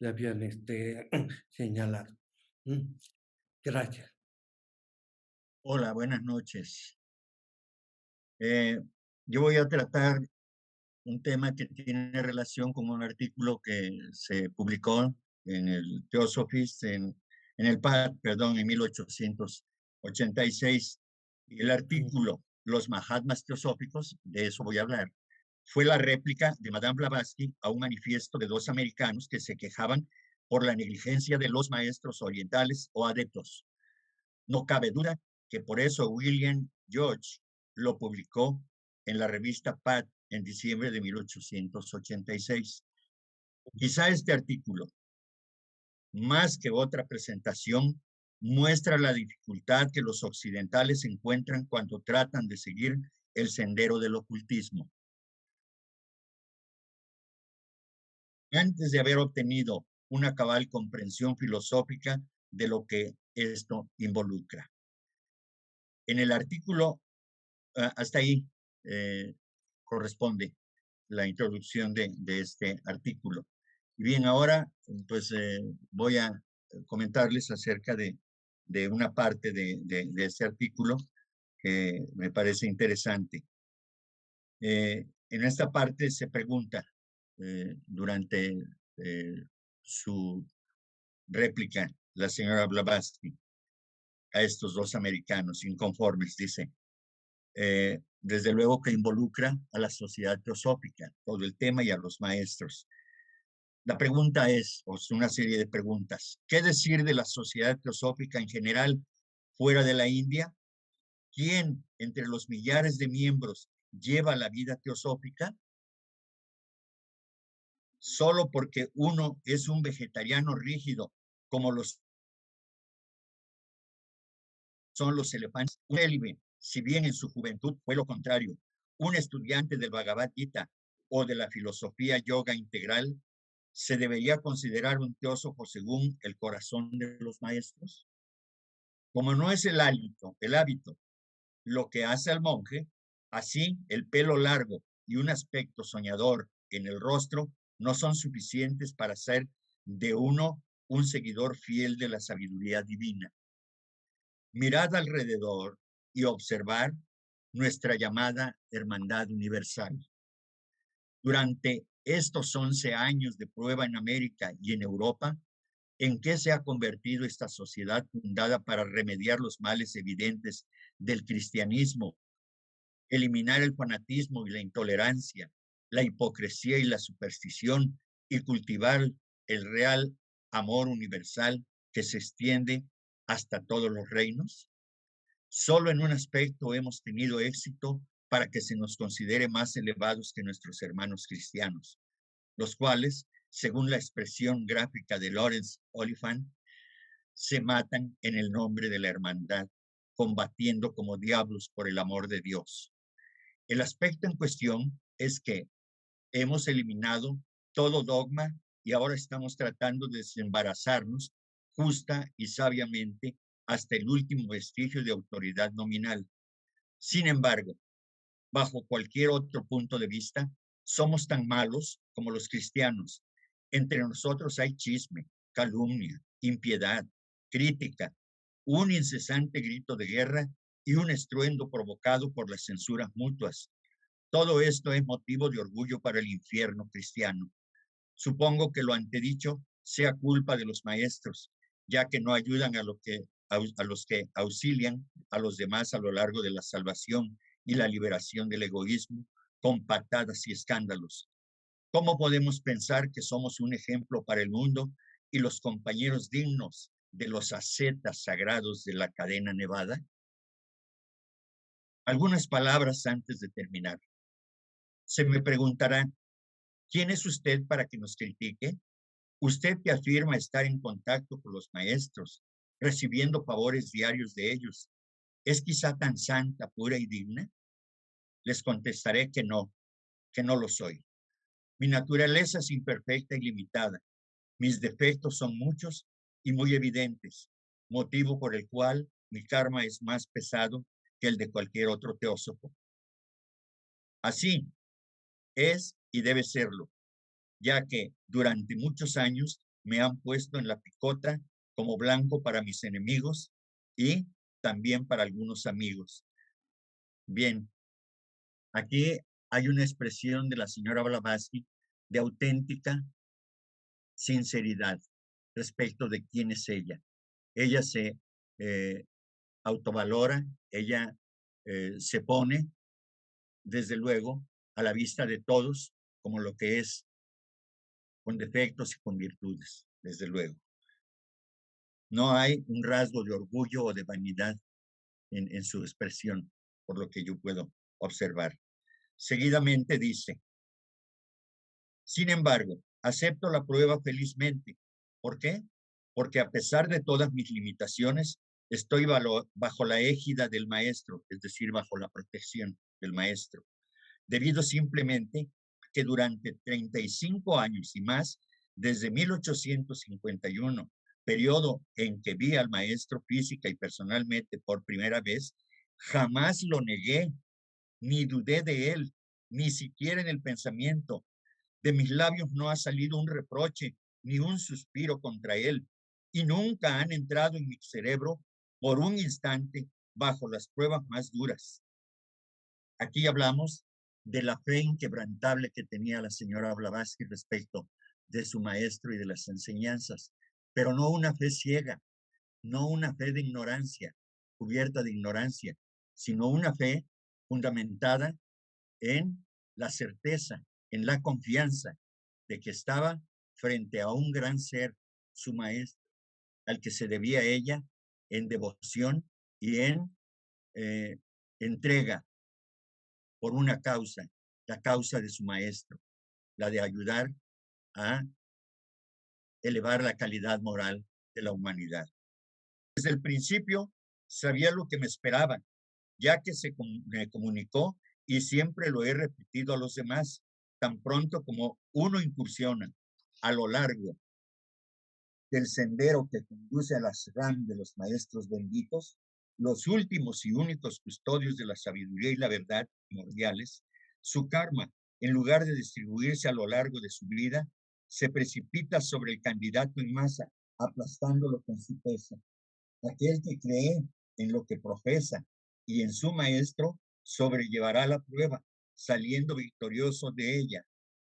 habían señalado. Gracias. Hola, buenas noches. Yo voy a tratar un tema que tiene relación con un artículo que se publicó en el Theosophist, en el PAD, perdón, en 1886. Y el artículo, Los Mahatmas Teosóficos, de eso voy a hablar, fue la réplica de Madame Blavatsky a un manifiesto de dos americanos que se quejaban por la negligencia de los maestros orientales o adeptos. No cabe duda que por eso William George lo publicó en la revista PAD en diciembre de 1886. Quizá este artículo, más que otra presentación, muestra la dificultad que los occidentales encuentran cuando tratan de seguir el sendero del ocultismo. Antes de haber obtenido una cabal comprensión filosófica de lo que esto involucra. En el artículo, hasta ahí corresponde la introducción de este artículo. Y bien, ahora pues voy a comentarles acerca de una parte de este artículo que me parece interesante. En esta parte se pregunta durante su réplica la señora Blavatsky a estos dos americanos inconformes, dice, desde luego que involucra a la sociedad teosófica, todo el tema y a los maestros. La pregunta es, o es una serie de preguntas, ¿qué decir de la sociedad teosófica en general fuera de la India? ¿Quién entre los millares de miembros lleva la vida teosófica? Solo porque uno es un vegetariano rígido, como son los elefantes. Un célibe, si bien en su juventud fue lo contrario, un estudiante del Bhagavad Gita o de la filosofía yoga integral, ¿se debería considerar un teósofo según el corazón de los maestros? Como no es el hábito lo que hace al monje, así el pelo largo y un aspecto soñador en el rostro no son suficientes para ser de uno un seguidor fiel de la sabiduría divina. Mirad alrededor y observar nuestra llamada hermandad universal. Durante estos 11 años de prueba en América y en Europa, ¿en qué se ha convertido esta sociedad fundada para remediar los males evidentes del cristianismo, eliminar el fanatismo y la intolerancia, la hipocresía y la superstición y cultivar el real amor universal que se extiende hasta todos los reinos? Solo en un aspecto hemos tenido éxito para que se nos considere más elevados que nuestros hermanos cristianos, los cuales, según la expresión gráfica de Lawrence Oliphant, se matan en el nombre de la hermandad, combatiendo como diablos por el amor de Dios. El aspecto en cuestión es que hemos eliminado todo dogma y ahora estamos tratando de desembarazarnos justa y sabiamente hasta el último vestigio de autoridad nominal. Sin embargo, bajo cualquier otro punto de vista, somos tan malos como los cristianos. Entre nosotros hay chisme, calumnia, impiedad, crítica, un incesante grito de guerra y un estruendo provocado por las censuras mutuas. Todo esto es motivo de orgullo para el infierno cristiano. Supongo que lo antedicho sea culpa de los maestros, ya que no ayudan a los que auxilian a los demás a lo largo de la salvación y la liberación del egoísmo con patadas y escándalos. ¿Cómo podemos pensar que somos un ejemplo para el mundo y los compañeros dignos de los ascetas sagrados de la cadena nevada? Algunas palabras antes de terminar. Se me preguntará, ¿quién es usted para que nos critique? Usted que afirma estar en contacto con los maestros, recibiendo favores diarios de ellos, ¿Es quizá tan santa, pura y digna? Les contestaré que no lo soy. Mi naturaleza es imperfecta y limitada. Mis defectos son muchos y muy evidentes, motivo por el cual mi karma es más pesado que el de cualquier otro teósofo. Así es y debe serlo, ya que durante muchos años me han puesto en la picota como blanco para mis enemigos y también para algunos amigos. Bien, aquí hay una expresión de la señora Blavatsky de auténtica sinceridad respecto de quién es ella. Ella se autovalora, ella se pone, desde luego, a la vista de todos como lo que es, con defectos y con virtudes, desde luego. No hay un rasgo de orgullo o de vanidad en su expresión, por lo que yo puedo observar. Seguidamente dice, sin embargo, acepto la prueba felizmente. ¿Por qué? Porque a pesar de todas mis limitaciones, estoy bajo la égida del maestro, es decir, bajo la protección del maestro, debido simplemente a que durante 35 años y más, desde 1851, periodo en que vi al maestro física y personalmente por primera vez, jamás lo negué, ni dudé de él, ni siquiera en el pensamiento. De mis labios no ha salido un reproche, ni un suspiro contra él, y nunca han entrado en mi cerebro por un instante bajo las pruebas más duras. Aquí hablamos de la fe inquebrantable que tenía la señora Blavatsky respecto de su maestro y de las enseñanzas, pero no una fe ciega, no una fe de ignorancia, cubierta de ignorancia, sino una fe fundamentada en la certeza, en la confianza de que estaba frente a un gran ser, su maestro, al que se debía ella en devoción y en entrega por una causa, la causa de su maestro, la de ayudar a elevar la calidad moral de la humanidad. Desde el principio sabía lo que me esperaba, ya que me comunicó y siempre lo he repetido a los demás, tan pronto como uno incursiona a lo largo del sendero que conduce a la Sram de los maestros benditos, los últimos y únicos custodios de la sabiduría y la verdad primordiales, su karma, en lugar de distribuirse a lo largo de su vida, se precipita sobre el candidato en masa, aplastándolo con su peso. Aquel que cree en lo que profesa y en su maestro sobrellevará la prueba, saliendo victorioso de ella.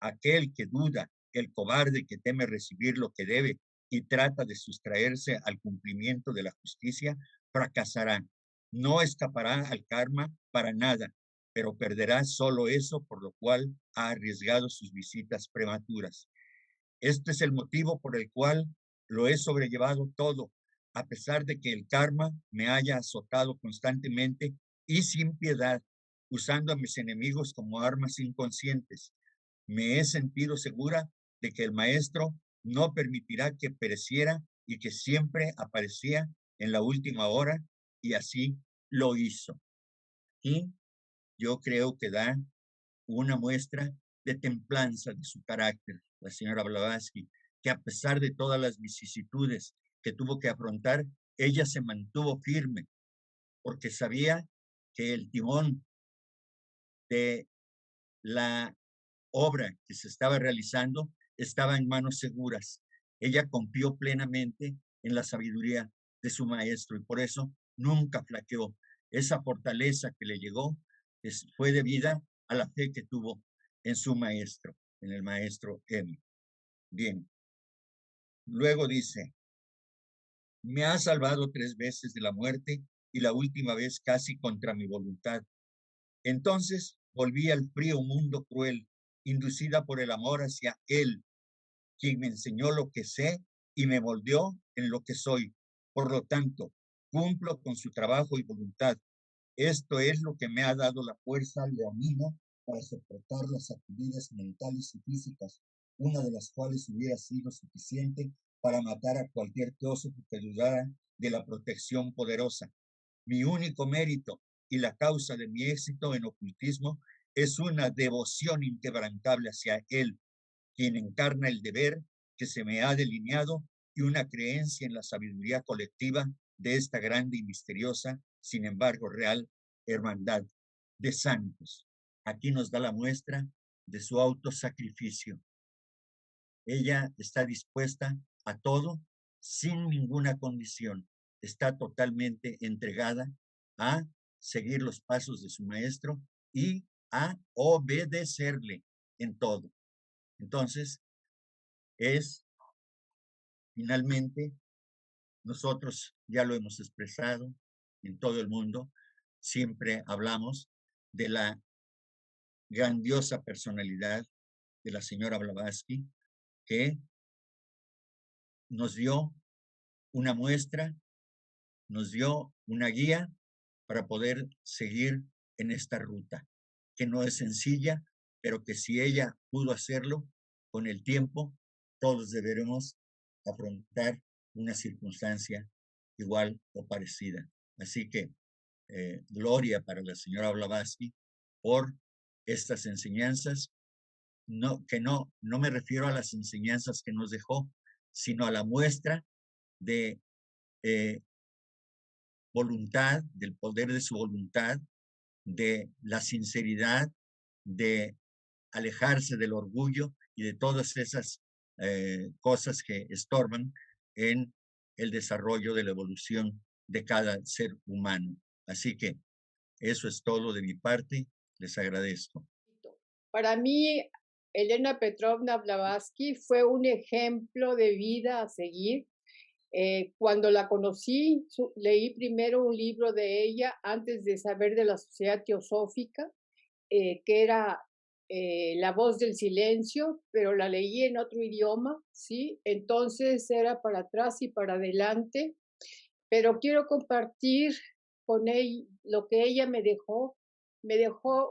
Aquel que duda, el cobarde que teme recibir lo que debe y trata de sustraerse al cumplimiento de la justicia, fracasará. No escapará al karma para nada, pero perderá solo eso por lo cual ha arriesgado sus visitas prematuras. Este es el motivo por el cual lo he sobrellevado todo, a pesar de que el karma me haya azotado constantemente y sin piedad, usando a mis enemigos como armas inconscientes. Me he sentido segura de que el maestro no permitirá que pereciera y que siempre aparecía en la última hora, y así lo hizo. Y yo creo que da una muestra de templanza de su carácter, la señora Blavatsky, que a pesar de todas las vicisitudes que tuvo que afrontar, ella se mantuvo firme, porque sabía que el timón de la obra que se estaba realizando estaba en manos seguras. Ella confió plenamente en la sabiduría de su maestro y por eso nunca flaqueó. Esa fortaleza que le llegó fue debida a la fe que tuvo en su maestro, en el maestro M. Bien. Luego dice, me ha salvado 3 veces de la muerte y la última vez casi contra mi voluntad. Entonces volví al frío mundo cruel, inducida por el amor hacia él, quien me enseñó lo que sé y me moldeó en lo que soy. Por lo tanto, cumplo con su trabajo y voluntad. Esto es lo que me ha dado la fuerza leonina para soportar las sacudidas mentales y físicas, una de las cuales hubiera sido suficiente para matar a cualquier teósofo que dudara de la protección poderosa. Mi único mérito y la causa de mi éxito en ocultismo es una devoción inquebrantable hacia él, quien encarna el deber que se me ha delineado y una creencia en la sabiduría colectiva de esta grande y misteriosa, sin embargo real, hermandad de santos. Aquí nos da la muestra de su autosacrificio. Ella está dispuesta a todo sin ninguna condición. Está totalmente entregada a seguir los pasos de su maestro y a obedecerle en todo. Entonces, finalmente, nosotros ya lo hemos expresado en todo el mundo, siempre hablamos de la grandiosa personalidad de la señora Blavatsky, que nos dio una muestra, nos dio una guía para poder seguir en esta ruta, que no es sencilla, pero que si ella pudo hacerlo con el tiempo, todos deberemos afrontar una circunstancia igual o parecida. Así que gloria para la señora Blavatsky por estas enseñanzas, que no me refiero a las enseñanzas que nos dejó, sino a la muestra de voluntad, del poder de su voluntad, de la sinceridad, de alejarse del orgullo y de todas esas cosas que estorban en el desarrollo de la evolución de cada ser humano. Así que eso es todo de mi parte. Les agradezco. Para mí, Elena Petrovna Blavatsky fue un ejemplo de vida a seguir. Cuando la conocí, leí primero un libro de ella antes de saber de la Sociedad Teosófica, que era La voz del silencio, pero la leí en otro idioma, ¿sí? Entonces era para atrás y para adelante, pero quiero compartir con ella lo que ella me dejó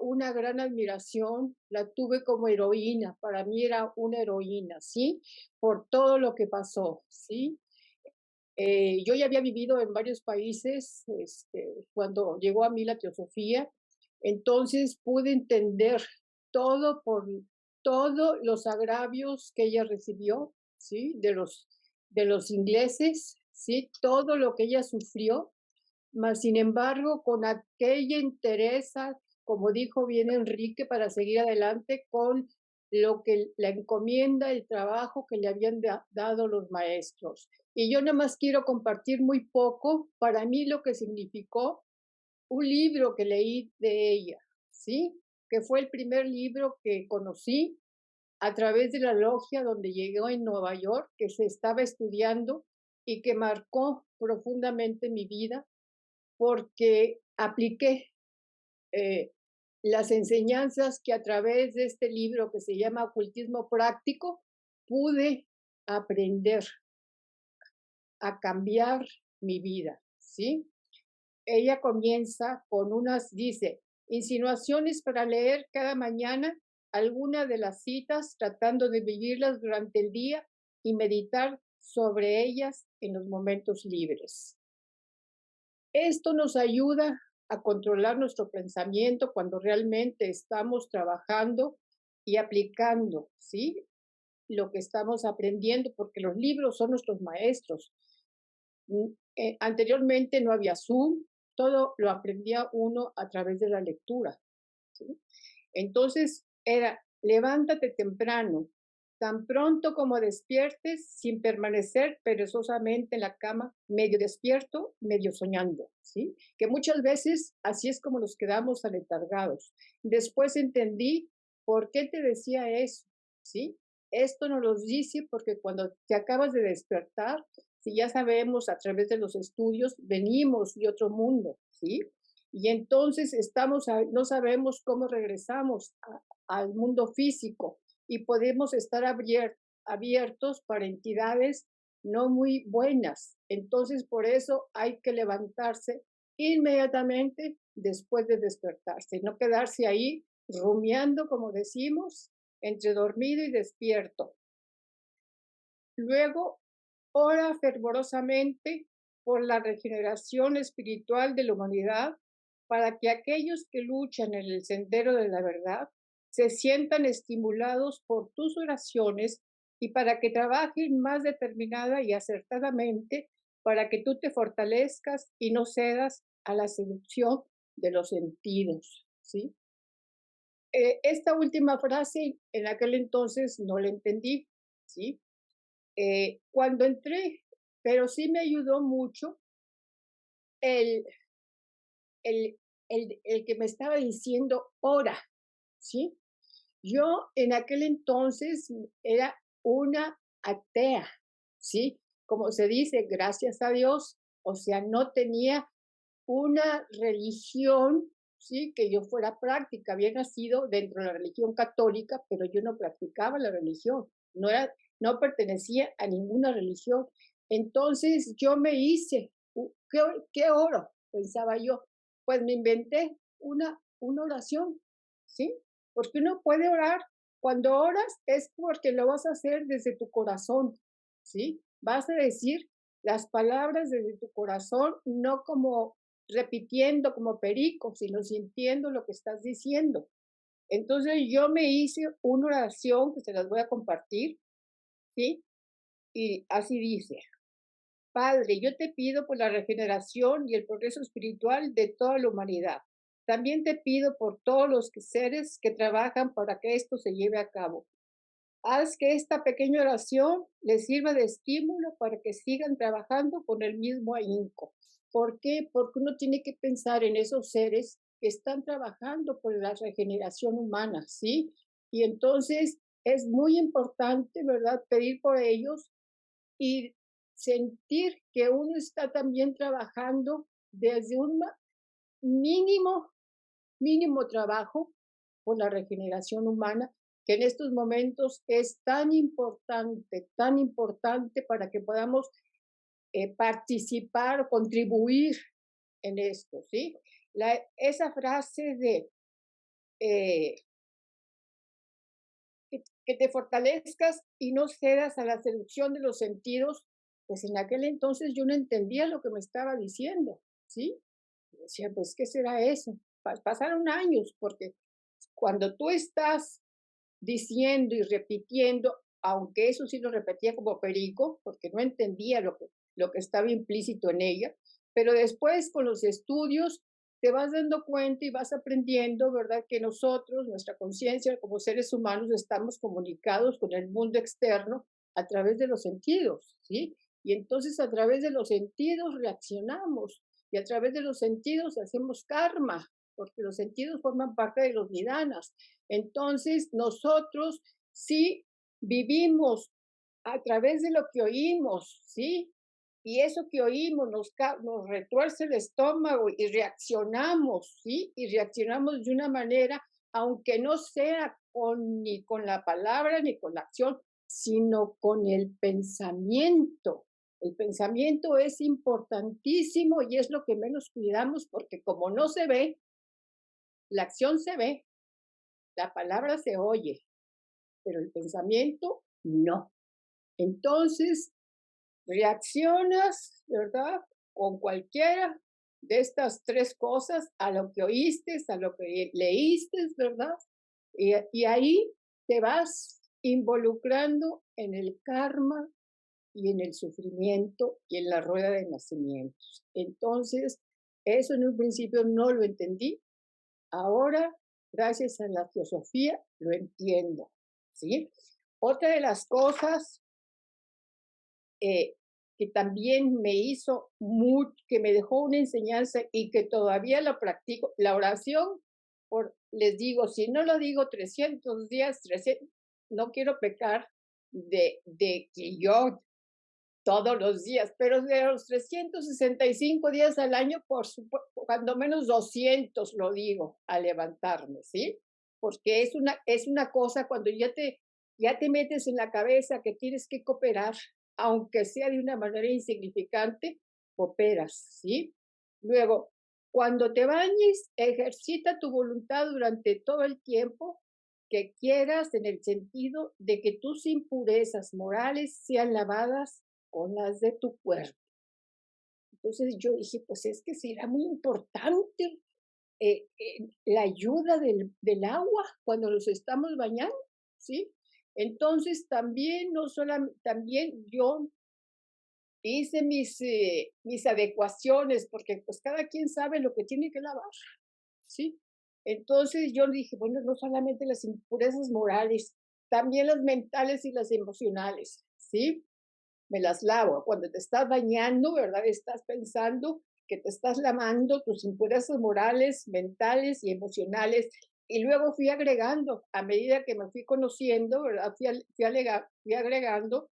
una gran admiración, la tuve como heroína, para mí era una heroína, ¿sí? Por todo lo que pasó, ¿sí? Yo ya había vivido en varios países cuando llegó a mí la teosofía, entonces pude entender todo por todos los agravios que ella recibió, ¿sí? De los ingleses, ¿sí? Todo lo que ella sufrió, mas sin embargo, con aquella interesa, como dijo bien Enrique, para seguir adelante con lo que la encomienda, el trabajo que le habían dado los maestros. Y yo nada más quiero compartir muy poco para mí lo que significó un libro que leí de ella, ¿sí? Que fue el primer libro que conocí a través de la logia donde llegó en Nueva York, que se estaba estudiando y que marcó profundamente mi vida porque apliqué las enseñanzas que a través de este libro que se llama Ocultismo Práctico pude aprender a cambiar mi vida, ¿sí? Ella comienza con dice, insinuaciones para leer cada mañana alguna de las citas, tratando de vivirlas durante el día y meditar sobre ellas en los momentos libres. Esto nos ayuda a controlar nuestro pensamiento cuando realmente estamos trabajando y aplicando, ¿sí? Lo que estamos aprendiendo, porque los libros son nuestros maestros. Anteriormente no había Zoom, todo lo aprendía uno a través de la lectura, ¿sí? Entonces era, levántate temprano, tan pronto como despiertes, sin permanecer perezosamente en la cama, medio despierto, medio soñando, ¿sí? Que muchas veces así es como nos quedamos aletargados. Después entendí por qué te decía eso, ¿sí? Esto nos lo dice porque cuando te acabas de despertar, si ya sabemos a través de los estudios, venimos de otro mundo, ¿sí? Y entonces no sabemos cómo regresamos al mundo físico y podemos estar abiertos para entidades no muy buenas. Entonces, por eso hay que levantarse inmediatamente después de despertarse, no quedarse ahí rumiando, como decimos, entre dormido y despierto. Luego, ora fervorosamente por la regeneración espiritual de la humanidad, para que aquellos que luchan en el sendero de la verdad se sientan estimulados por tus oraciones y para que trabajen más determinada y acertadamente para que tú te fortalezcas y no cedas a la seducción de los sentidos, ¿sí? Esta última frase en aquel entonces no la entendí, ¿sí? Cuando entré, pero sí me ayudó mucho el, el que me estaba diciendo ora, ¿sí? Yo en aquel entonces era una atea, ¿sí? Como se dice, gracias a Dios, o sea, no tenía una religión, ¿sí? Que yo fuera práctica. Había nacido dentro de la religión católica, pero yo no practicaba la religión, no pertenecía a ninguna religión. Entonces yo me hice, ¿qué oro? Pensaba yo. Pues me inventé una oración, ¿sí? Porque uno puede orar. Cuando oras es porque lo vas a hacer desde tu corazón, ¿sí? Vas a decir las palabras desde tu corazón, no como repitiendo como perico, sino sintiendo lo que estás diciendo. Entonces yo me hice una oración que se las voy a compartir, ¿sí? Y así dice: Padre, yo te pido por la regeneración y el progreso espiritual de toda la humanidad. También te pido por todos los seres que trabajan para que esto se lleve a cabo. Haz que esta pequeña oración les sirva de estímulo para que sigan trabajando con el mismo ahínco. ¿Por qué? Porque uno tiene que pensar en esos seres que están trabajando por la regeneración humana, ¿sí? Y entonces es muy importante, ¿verdad?, pedir por ellos y sentir que uno está también trabajando desde un mínimo trabajo por la regeneración humana, que en estos momentos es tan importante para que podamos participar o contribuir en esto, ¿sí? Esa frase de que te fortalezcas y no cedas a la seducción de los sentidos, pues en aquel entonces yo no entendía lo que me estaba diciendo, ¿sí? Decía, pues, ¿qué será eso? Pasaron años, porque cuando tú estás diciendo y repitiendo, aunque eso sí lo repetía como perico, porque no entendía lo que estaba implícito en ella, pero después con los estudios te vas dando cuenta y vas aprendiendo, ¿verdad? Que nosotros, nuestra conciencia como seres humanos, estamos comunicados con el mundo externo a través de los sentidos, ¿sí? Y entonces a través de los sentidos reaccionamos y a través de los sentidos hacemos karma, porque los sentidos forman parte de los nidanas. Entonces, nosotros sí vivimos a través de lo que oímos, ¿sí? Y eso que oímos nos retuerce el estómago y reaccionamos, ¿sí? Y reaccionamos de una manera, aunque no sea ni con la palabra ni con la acción, sino con el pensamiento. El pensamiento es importantísimo y es lo que menos cuidamos porque como no se ve, la acción se ve, la palabra se oye, pero el pensamiento no. Entonces, reaccionas, ¿verdad? Con cualquiera de estas tres cosas, a lo que oíste, a lo que leíste, ¿verdad? Y ahí te vas involucrando en el karma y en el sufrimiento y en la rueda de nacimientos. Entonces, eso en un principio no lo entendí. Ahora, gracias a la filosofía, lo entiendo, ¿sí? Otra de las cosas que también me hizo que me dejó una enseñanza y que todavía la practico, la oración, les digo, si no lo digo 300 días, no quiero pecar de que yo todos los días, pero de los 365 días al año, por supuesto, cuando menos 200 lo digo al levantarme, ¿sí? Porque es una cosa cuando ya te metes en la cabeza que tienes que cooperar, aunque sea de una manera insignificante, cooperas, ¿sí? Luego, cuando te bañes, ejercita tu voluntad durante todo el tiempo que quieras en el sentido de que tus impurezas morales sean lavadas con las de tu cuerpo. Entonces yo dije, pues es que será muy importante la ayuda del agua cuando nos estamos bañando, ¿sí? Entonces también, no solamente, también yo hice mis adecuaciones, porque pues cada quien sabe lo que tiene que lavar, ¿sí? Entonces yo dije, bueno, no solamente las impurezas morales, también las mentales y las emocionales, ¿sí? Me las lavo. Cuando te estás bañando, ¿verdad? Estás pensando que te estás lavando tus impurezas morales, mentales y emocionales. Y luego fui agregando, a medida que me fui conociendo, ¿verdad? Fui agregando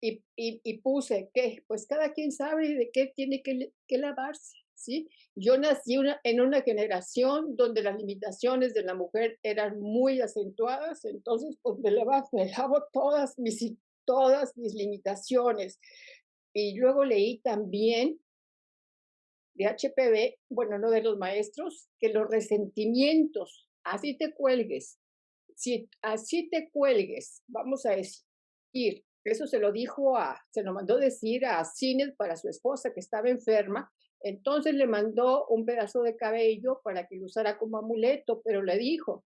y puse que, pues cada quien sabe de qué tiene que lavarse, ¿sí? Yo nací en una generación donde las limitaciones de la mujer eran muy acentuadas, entonces pues me lavo todas mis limitaciones. Y luego leí también de HPV, bueno, no de los maestros, que los resentimientos, así te cuelgues, si así te cuelgues, vamos a decir, eso se lo mandó decir a Sinet para su esposa que estaba enferma, entonces le mandó un pedazo de cabello para que lo usara como amuleto, pero le dijo,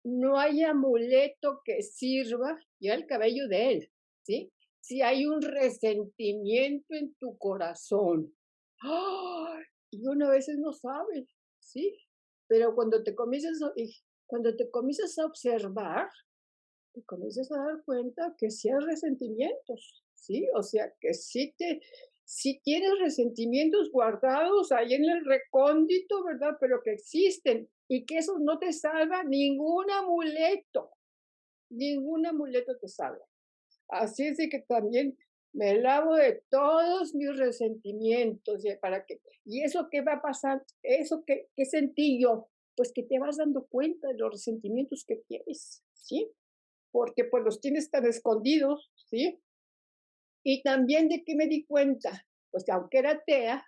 no hay amuleto que sirva, y era el cabello de él, ¿sí? Si hay un resentimiento en tu corazón. ¡Ay! Y uno a veces no sabe, ¿sí? Pero cuando te comienzas a observar, te comienzas a dar cuenta que sí hay resentimientos, ¿sí? O sea, que sí tienes resentimientos guardados ahí en el recóndito, ¿verdad? Pero que existen y que eso no te salva ningún amuleto te salva. Así es de que también me lavo de todos mis resentimientos, ¿y eso qué va a pasar? ¿Eso qué sentí yo? Pues que te vas dando cuenta de los resentimientos que tienes, ¿sí? Porque pues los tienes tan escondidos, ¿sí? Y también de qué me di cuenta, pues que aunque era atea,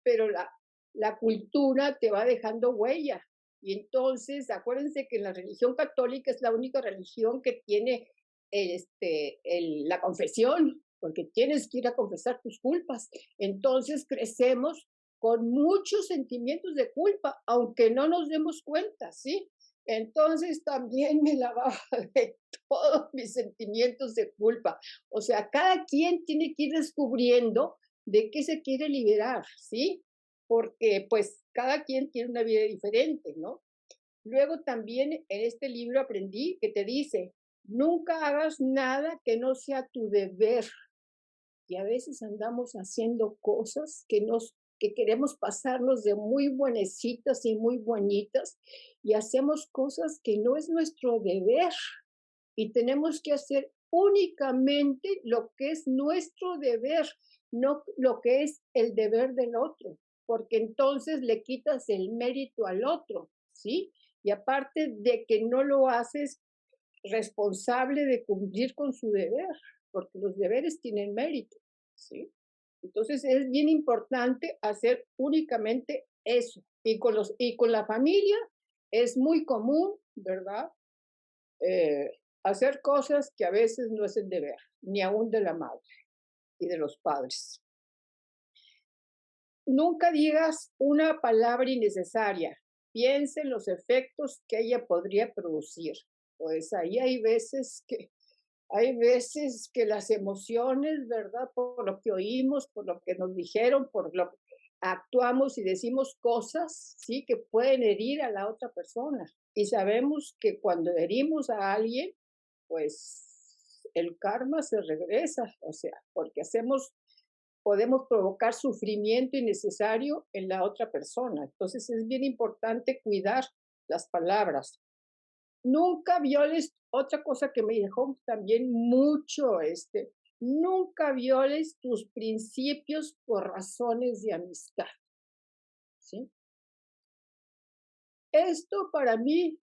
pero la cultura te va dejando huella. Y entonces, acuérdense que la religión católica es la única religión que tiene la confesión, porque tienes que ir a confesar tus culpas. Entonces crecemos con muchos sentimientos de culpa, aunque no nos demos cuenta, ¿sí? Entonces también me lavaba de todos mis sentimientos de culpa. O sea, cada quien tiene que ir descubriendo de qué se quiere liberar, ¿sí? Porque pues cada quien tiene una vida diferente, ¿no? Luego también en este libro aprendí que te dice, nunca hagas nada que no sea tu deber. Y a veces andamos haciendo cosas que queremos pasarnos de muy buenecitas y muy bonitas y hacemos cosas que no es nuestro deber y tenemos que hacer únicamente lo que es nuestro deber, no lo que es el deber del otro, porque entonces le quitas el mérito al otro, ¿sí? Y aparte de que no lo haces responsable de cumplir con su deber, porque los deberes tienen mérito, ¿sí? Entonces es bien importante hacer únicamente eso. Y con la familia es muy común, ¿verdad? Hacer cosas que a veces no es el deber, ni aún de la madre y de los padres. Nunca digas una palabra innecesaria. Piensa en los efectos que ella podría producir. Pues ahí hay veces que las emociones, ¿verdad? Por lo que oímos, por lo que nos dijeron, por lo que actuamos y decimos cosas, sí, que pueden herir a la otra persona. Y sabemos que cuando herimos a alguien, pues el karma se regresa, o sea, porque podemos provocar sufrimiento innecesario en la otra persona. Entonces es bien importante cuidar las palabras. Nunca violes, otra cosa que me dejó también mucho, nunca violes tus principios por razones de amistad, ¿sí? Esto para mí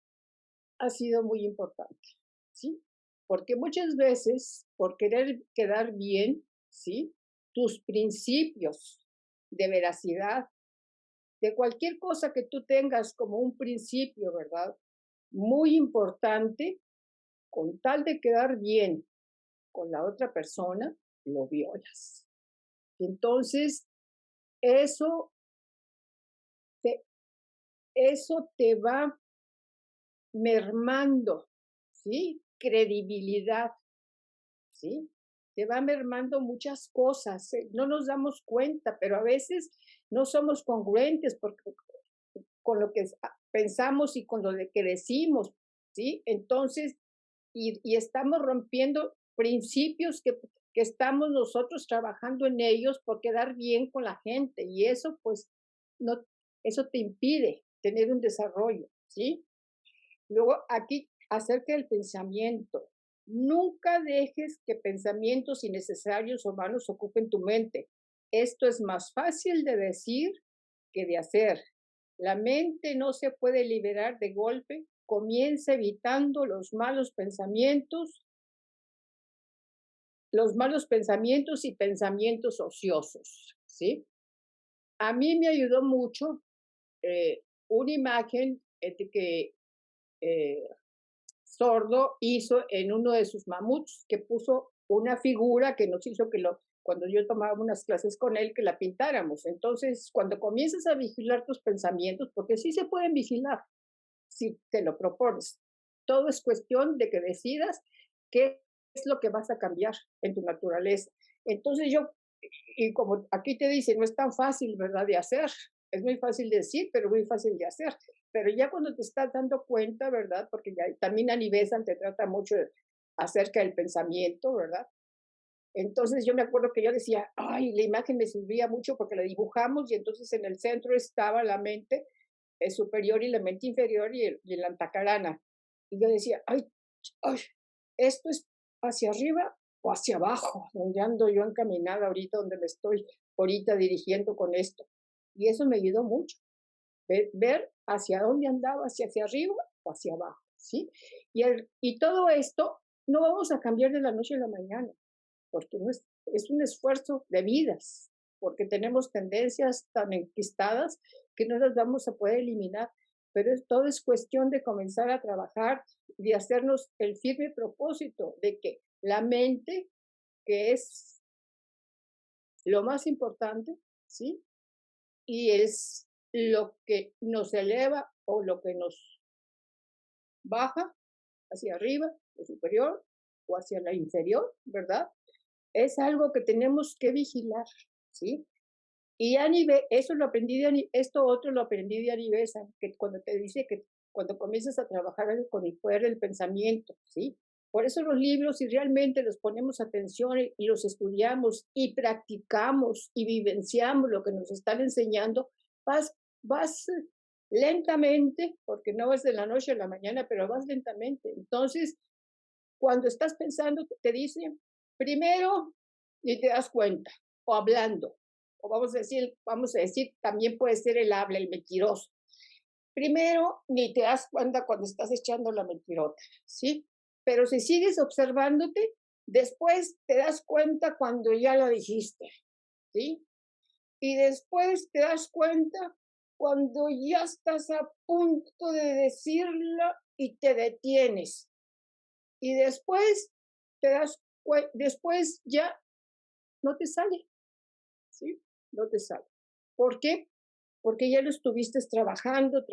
ha sido muy importante, ¿sí? Porque muchas veces, por querer quedar bien, ¿sí? Tus principios de veracidad, de cualquier cosa que tú tengas como un principio, ¿verdad? Muy importante, con tal de quedar bien con la otra persona, lo violas. Entonces, eso eso te va mermando, ¿sí? Credibilidad, ¿sí? Te va mermando muchas cosas, no nos damos cuenta, pero a veces no somos congruentes con lo que pensamos y con lo que decimos, ¿sí? Entonces, y estamos rompiendo principios que estamos nosotros trabajando en ellos por quedar bien con la gente, y eso pues no, eso te impide tener un desarrollo, ¿sí? Luego aquí acerca del pensamiento, nunca dejes que pensamientos innecesarios o malos ocupen tu mente. Esto es más fácil de decir que de hacer. La mente no se puede liberar de golpe. Comienza evitando los malos pensamientos y pensamientos ociosos, ¿sí? A mí me ayudó mucho una imagen que Sordo hizo en uno de sus mamuts, que puso una figura que nos hizo cuando yo tomaba unas clases con él, que la pintáramos. Entonces, cuando comienzas a vigilar tus pensamientos, porque sí se pueden vigilar, si te lo propones, todo es cuestión de que decidas qué es lo que vas a cambiar en tu naturaleza. Entonces y como aquí te dice, no es tan fácil, ¿verdad?, de hacer. Es muy fácil de decir, pero muy fácil de hacer. Pero ya cuando te estás dando cuenta, ¿verdad? Porque ya también Anibesan te trata mucho acerca del pensamiento, ¿verdad? Entonces yo me acuerdo que yo decía, ay, la imagen me servía mucho porque la dibujamos y entonces en el centro estaba la mente superior y la mente inferior y el antacarana. Y yo decía, ay, esto es hacia arriba o hacia abajo, donde ando yo encaminada ahorita, donde me estoy ahorita dirigiendo con esto. Y eso me ayudó mucho, ver hacia dónde andaba, hacia arriba o hacia abajo, ¿sí? Y todo esto no vamos a cambiar de la noche a la mañana, porque no es un esfuerzo de vidas, porque tenemos tendencias tan enquistadas que no las vamos a poder eliminar, pero todo es cuestión de comenzar a trabajar, de hacernos el firme propósito de que la mente, que es lo más importante, ¿sí? Y es lo que nos eleva o lo que nos baja hacia arriba, o superior, o hacia la inferior, ¿verdad? Es algo que tenemos que vigilar, ¿sí? Y eso lo aprendí esto otro lo aprendí de Anivesa, que cuando te dice que cuando comienzas a trabajar con el poder del pensamiento, ¿sí? Por eso los libros, si realmente los ponemos atención y los estudiamos y practicamos y vivenciamos lo que nos están enseñando, vas lentamente, porque no es de la noche a la mañana, pero vas lentamente. Entonces, cuando estás pensando, te dicen, primero, ni te das cuenta, o hablando, o vamos a decir, también puede ser el habla, el mentiroso. Primero, ni te das cuenta cuando estás echando la mentirota, ¿sí? Pero si sigues observándote, después te das cuenta cuando ya lo dijiste, ¿sí? Y después te das cuenta cuando ya estás a punto de decirla y te detienes. Y después después ya no te sale, ¿sí? No te sale. ¿Por qué? Porque ya lo estuviste trabajando,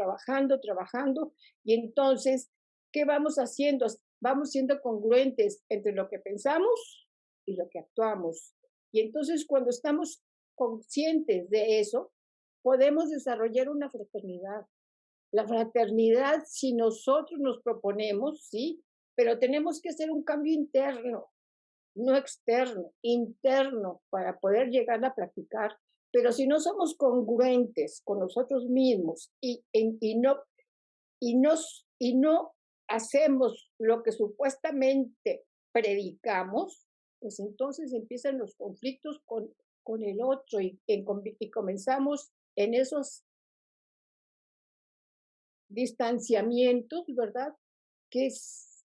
y entonces, ¿qué vamos haciendo? Vamos siendo congruentes entre lo que pensamos y lo que actuamos. Y entonces, cuando estamos conscientes de eso, podemos desarrollar una fraternidad. La fraternidad, si nosotros nos proponemos, sí, pero tenemos que hacer un cambio interno, no externo, interno, para poder llegar a practicar. Pero si no somos congruentes con nosotros mismos y no hacemos lo que supuestamente predicamos, pues entonces empiezan los conflictos con el otro y comenzamos en esos distanciamientos, ¿verdad? Que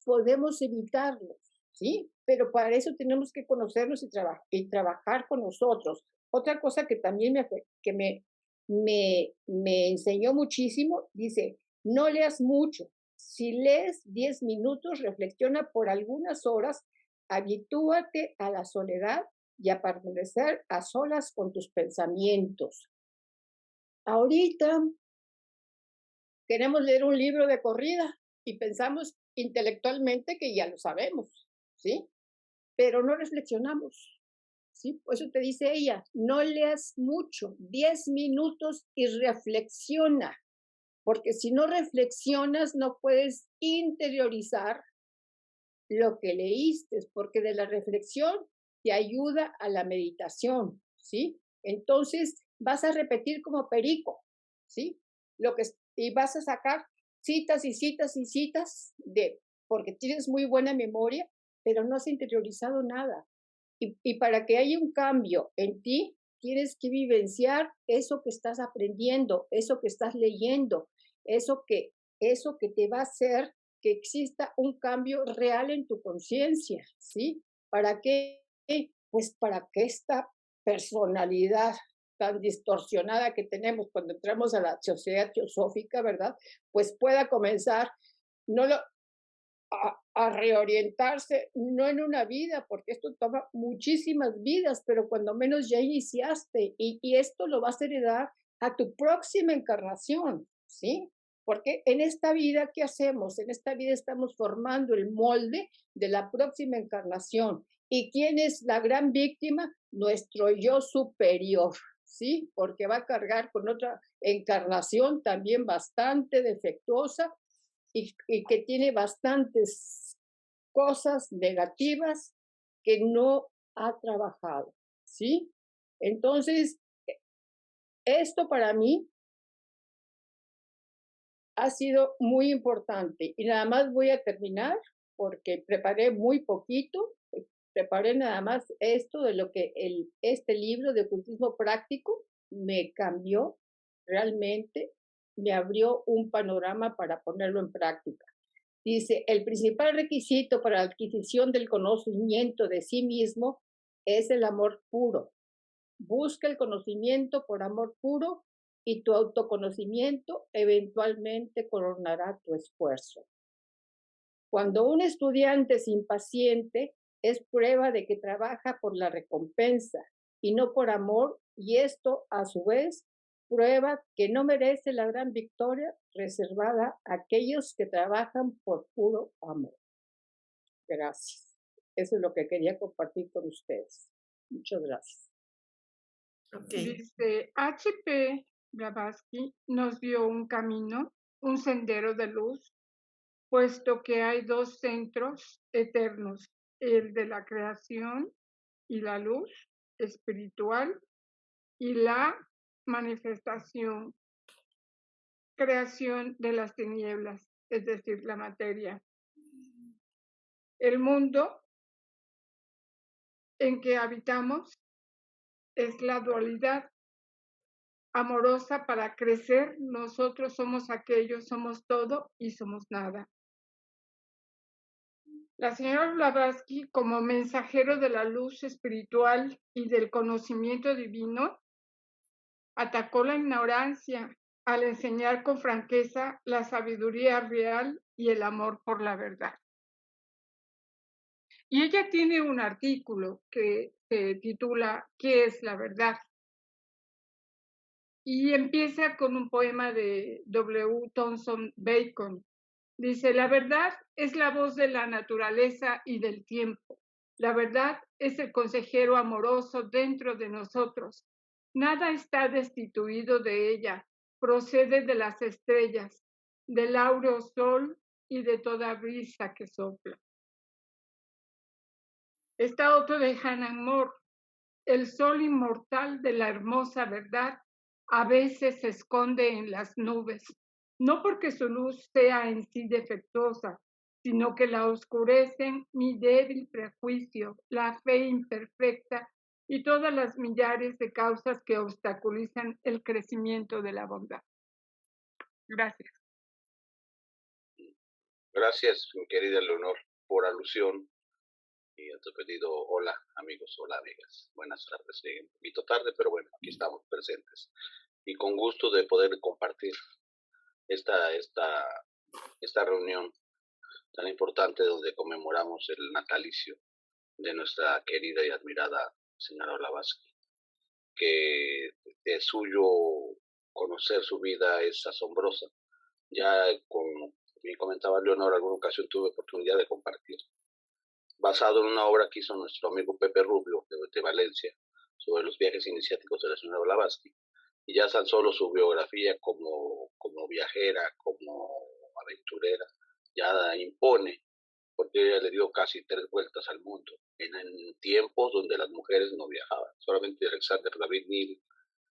podemos evitarlos, ¿sí? Pero para eso tenemos que conocernos y trabajar con nosotros. Otra cosa que también me enseñó muchísimo, dice, no leas mucho. Si lees 10 minutos, reflexiona por algunas horas, habitúate a la soledad y a permanecer a solas con tus pensamientos. Ahorita queremos leer un libro de corrida y pensamos intelectualmente que ya lo sabemos, ¿sí? Pero no reflexionamos, ¿sí? Por eso te dice ella, no leas mucho, 10 minutos y reflexiona, porque si no reflexionas no puedes interiorizar lo que leíste, porque de la reflexión te ayuda a la meditación, ¿sí? Entonces vas a repetir como perico, ¿sí? Y vas a sacar citas y citas y citas porque tienes muy buena memoria, pero no has interiorizado nada. Y para que haya un cambio en ti, tienes que vivenciar eso que estás aprendiendo, eso que estás leyendo, eso que te va a hacer que exista un cambio real en tu conciencia, ¿sí? ¿Para qué? Pues para que esta personalidad tan distorsionada que tenemos cuando entramos a la sociedad teosófica, ¿verdad? Pues pueda comenzar, no lo, a reorientarse, no en una vida, porque esto toma muchísimas vidas, pero cuando menos ya iniciaste y esto lo vas a heredar a tu próxima encarnación, ¿sí? Porque en esta vida, ¿qué hacemos? En esta vida estamos formando el molde de la próxima encarnación. ¿Y quién es la gran víctima? Nuestro yo superior, ¿sí? Porque va a cargar con otra encarnación también bastante defectuosa y que tiene bastantes cosas negativas que no ha trabajado, ¿sí? Entonces, esto para mí ha sido muy importante y nada más voy a terminar porque preparé muy poquito, preparé nada más esto de lo que este libro de ocultismo práctico me cambió realmente, me abrió un panorama para ponerlo en práctica. Dice, el principal requisito para la adquisición del conocimiento de sí mismo es el amor puro. Busca el conocimiento por amor puro y tu autoconocimiento eventualmente coronará tu esfuerzo. Cuando un estudiante es impaciente, es prueba de que trabaja por la recompensa y no por amor, y esto, a su vez, prueba que no merece la gran victoria reservada a aquellos que trabajan por puro amor. Gracias. Eso es lo que quería compartir con ustedes. Muchas gracias. Okay. Dice, H.P. Blavatsky nos dio un camino, un sendero de luz, puesto que hay dos centros eternos, el de la creación y la luz espiritual y la manifestación, creación de las tinieblas, es decir, la materia. El mundo en que habitamos es la dualidad amorosa. Para crecer, nosotros somos aquello, somos todo y somos nada. La señora Blavatsky, como mensajero de la luz espiritual y del conocimiento divino, atacó la ignorancia al enseñar con franqueza la sabiduría real y el amor por la verdad. Y ella tiene un artículo que se titula ¿Qué es la verdad? Y empieza con un poema de W. Thomson Bacon. Dice, la verdad es la voz de la naturaleza y del tiempo. La verdad es el consejero amoroso dentro de nosotros. Nada está destituido de ella. Procede de las estrellas, del áureo sol y de toda brisa que sopla. Está otro de Hannah More. El sol inmortal de la hermosa verdad a veces se esconde en las nubes, no porque su luz sea en sí defectuosa, sino que la oscurecen mi débil prejuicio, la fe imperfecta y todas las millares de causas que obstaculizan el crecimiento de la bondad. Gracias. Gracias, mi querida Leonor, por alusión y a tu pedido. Hola, amigos, hola, amigas. Buenas tardes. Un poquito tarde, pero bueno, aquí estamos presentes. Y con gusto de poder compartir esta reunión tan importante donde conmemoramos el natalicio de nuestra querida y admirada señora Blavatsky, que de suyo conocer su vida es asombrosa. Ya, como me comentaba Leonor, alguna ocasión tuve oportunidad de compartir, basado en una obra que hizo nuestro amigo Pepe Rubio de Valencia, sobre los viajes iniciáticos de la señora Blavatsky. Y ya tan solo su biografía como viajera, como aventurera, ya impone, porque ella le dio casi 3 vueltas al mundo, en tiempos donde las mujeres no viajaban. Solamente Alexander David Neal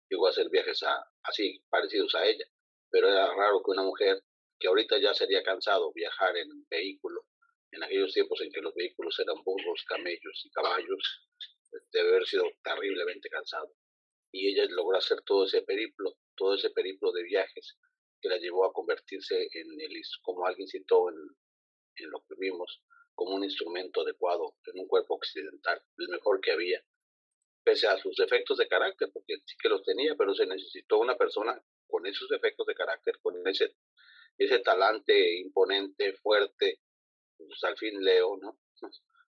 llegó a hacer viajes así, parecidos a ella, pero era raro que una mujer, que ahorita ya sería cansado viajar en vehículo, en aquellos tiempos en que los vehículos eran burros, camellos y caballos, debe haber sido terriblemente cansado. Y ella logró hacer todo ese periplo de viajes que la llevó a convertirse como alguien citó en lo que vimos, como un instrumento adecuado en un cuerpo occidental, el mejor que había, pese a sus defectos de carácter, porque sí que los tenía, pero se necesitó una persona con esos defectos de carácter, con ese talante imponente, fuerte, pues al fin Leo, ¿no?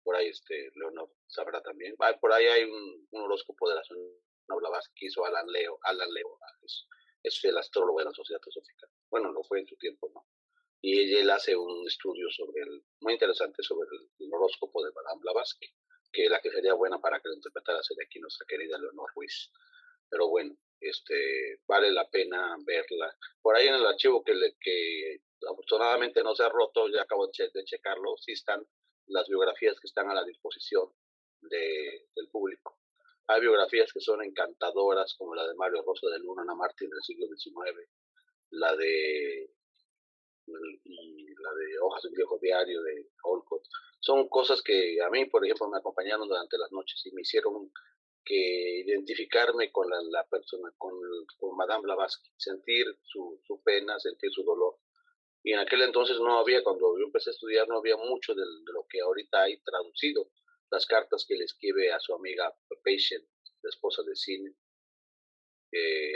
Por ahí Leonor sabrá también. Por ahí hay un horóscopo de la señora Blavatsky que hizo Alan Leo es el astrólogo de la Sociedad Teosófica. Bueno, lo fue en su tiempo, ¿no? Y él hace un estudio muy interesante sobre el horóscopo de Madame Blavatsky, que la que sería buena para que lo interpretara sería aquí nuestra querida Leonor Ruiz. Pero bueno, vale la pena verla. Por ahí en el archivo que afortunadamente no se ha roto, ya acabo de checarlo, sí están las biografías que están a la disposición del público. Hay biografías que son encantadoras, como la de Mario Rosa de Luna, Ana Martín del siglo XIX, la de Hojas de un viejo diario de Olcott. Son cosas que a mí, por ejemplo, me acompañaron durante las noches y me hicieron que identificarme con la persona, con Madame Blavatsky, sentir su pena, sentir su dolor. Y en aquel entonces cuando yo empecé a estudiar, no había mucho de lo que ahorita hay traducido. Las cartas que le escribe a su amiga Patient, la esposa de Cine,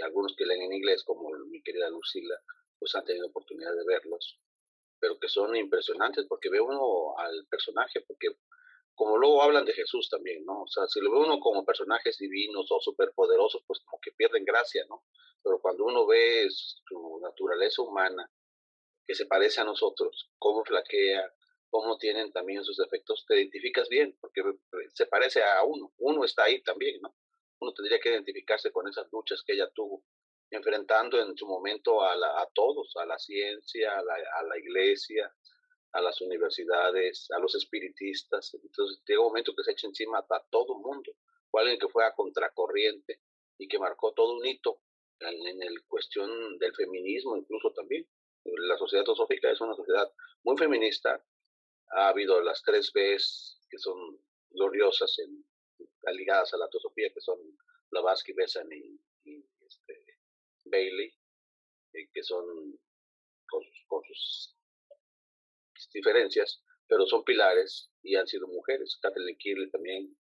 algunos que leen en inglés, como mi querida Lucila, pues han tenido oportunidad de verlos, pero que son impresionantes porque ve uno al personaje, porque como luego hablan de Jesús también, ¿no? O sea, si lo ve uno como personajes divinos o superpoderosos, pues como que pierden gracia, ¿no? Pero cuando uno ve su naturaleza humana, que se parece a nosotros, cómo flaquea, cómo tienen también sus defectos, te identificas bien, porque se parece a uno está ahí también, ¿no? Uno tendría que identificarse con esas luchas que ella tuvo, enfrentando en su momento a todos, a la ciencia, a la iglesia, a las universidades, a los espiritistas. Entonces llega un momento que se echa encima a todo el mundo, o alguien que fue a contracorriente y que marcó todo un hito en el cuestión del feminismo incluso también. La Sociedad Teosófica es una sociedad muy feminista. Ha habido las 3 Bs que son gloriosas ligadas a la teosofía, que son Blavatsky, Besant y Bailey, que son con sus diferencias, pero son pilares y han sido mujeres. Kathleen Keeley también,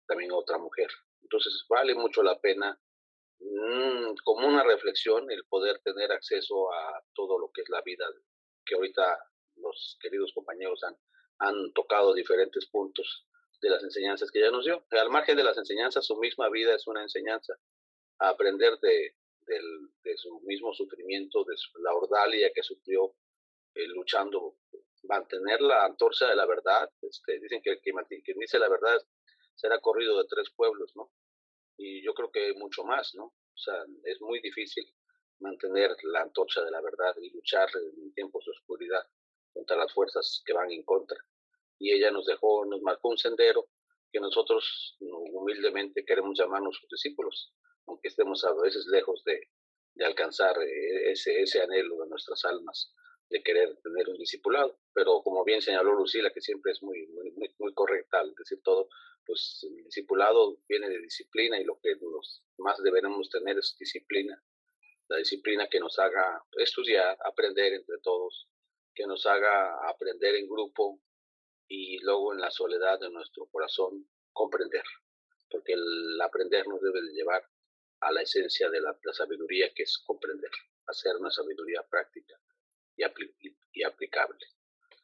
también otra mujer. Entonces vale mucho la pena, como una reflexión, el poder tener acceso a todo lo que es la vida, que ahorita los queridos compañeros han tocado diferentes puntos de las enseñanzas que ella nos dio. Al margen de las enseñanzas, su misma vida es una enseñanza, a aprender de su mismo sufrimiento, de la ordalia que sufrió luchando, mantener la antorcha de la verdad. Dicen que quien dice la verdad será corrido de 3 pueblos, ¿no? Y yo creo que mucho más, ¿no? O sea, es muy difícil mantener la antorcha de la verdad y luchar en tiempos de oscuridad contra las fuerzas que van en contra. Y ella nos marcó un sendero que nosotros humildemente queremos llamarnos sus discípulos, aunque estemos a veces lejos de alcanzar ese anhelo de nuestras almas de querer tener un discipulado. Pero como bien señaló Lucila, que siempre es muy correcta al decir todo, pues el discipulado viene de disciplina, y lo que más deberemos tener es disciplina. La disciplina que nos haga estudiar, aprender entre todos, que nos haga aprender en grupo y luego en la soledad de nuestro corazón comprender, porque el aprender nos debe de llevar a la esencia de la sabiduría, que es comprender, hacer una sabiduría práctica y aplicable.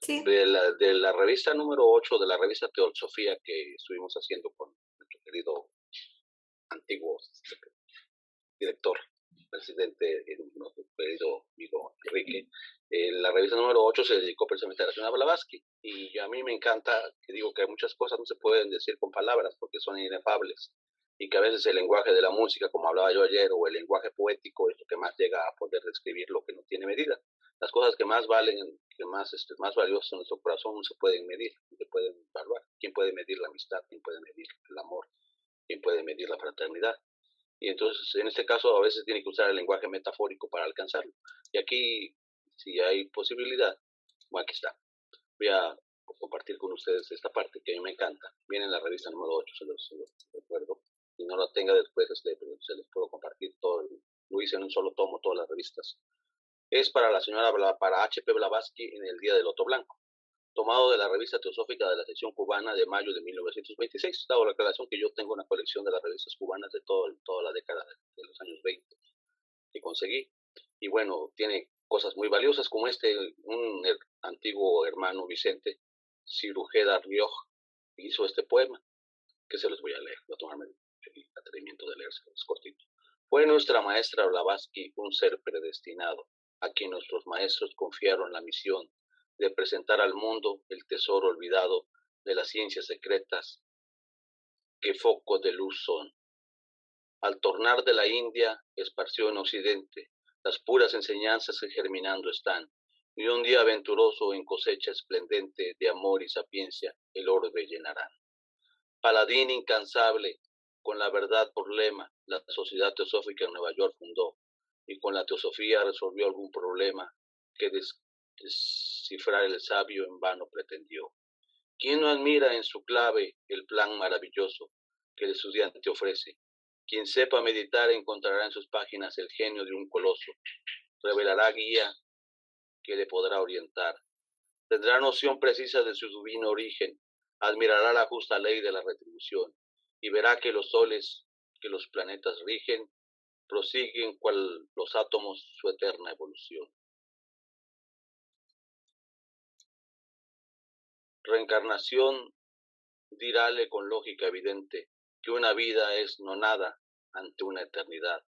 Sí. De la revista número 8, de la revista Teosofía, que estuvimos haciendo con nuestro querido antiguo director, presidente, nuestro querido amigo Enrique, la revista número 8 se dedicó precisamente a la señora Blavatsky, y a mí me encanta, que digo que muchas cosas no se pueden decir con palabras porque son inefables, y que a veces el lenguaje de la música, como hablaba yo ayer, o el lenguaje poético es lo que más llega a poder describir lo que no tiene medida. Las cosas que más valen, que más valiosas en nuestro corazón no se pueden medir, no se pueden evaluar. ¿Quién puede medir la amistad? ¿Quién puede medir el amor? ¿Quién puede medir la fraternidad? Y entonces, en este caso, a veces tiene que usar el lenguaje metafórico para alcanzarlo. Y aquí, si hay posibilidad, bueno, aquí está. Voy a compartir con ustedes esta parte que a mí me encanta. Viene en la revista número 8, se los recuerdo. Si no la tenga después, se les puedo compartir todo. Lo hice en un solo tomo, todas las revistas. Es para la señora, para H.P. Blavatsky en el Día del Loto Blanco, tomado de la revista teosófica de la sección cubana de mayo de 1926, dado la aclaración que yo tengo una colección de las revistas cubanas de toda la década de los años 20 que conseguí. Y bueno, tiene cosas muy valiosas como un antiguo hermano Vicente Cirujeda Rioj hizo este poema, que se los voy a leer, voy a tomarme el atrevimiento de leerse, es cortito. Fue nuestra maestra Blavatsky un ser predestinado, a quien nuestros maestros confiaron la misión de presentar al mundo el tesoro olvidado de las ciencias secretas que focos de luz son. Al tornar de la India, esparció en Occidente las puras enseñanzas que germinando están, y un día aventuroso en cosecha esplendente de amor y sapiencia el orbe llenarán. Paladín incansable, con la verdad por lema, la Sociedad Teosófica en Nueva York fundó, y con la teosofía resolvió algún problema que descifrar el sabio en vano pretendió. ¿Quién no admira en su clave el plan maravilloso que el estudiante ofrece? Quien sepa meditar encontrará en sus páginas el genio de un coloso, revelará guía que le podrá orientar. Tendrá noción precisa de su divino origen, admirará la justa ley de la retribución y verá que los soles que los planetas rigen prosiguen cual los átomos su eterna evolución. Reencarnación dirále con lógica evidente que una vida es no nada ante una eternidad,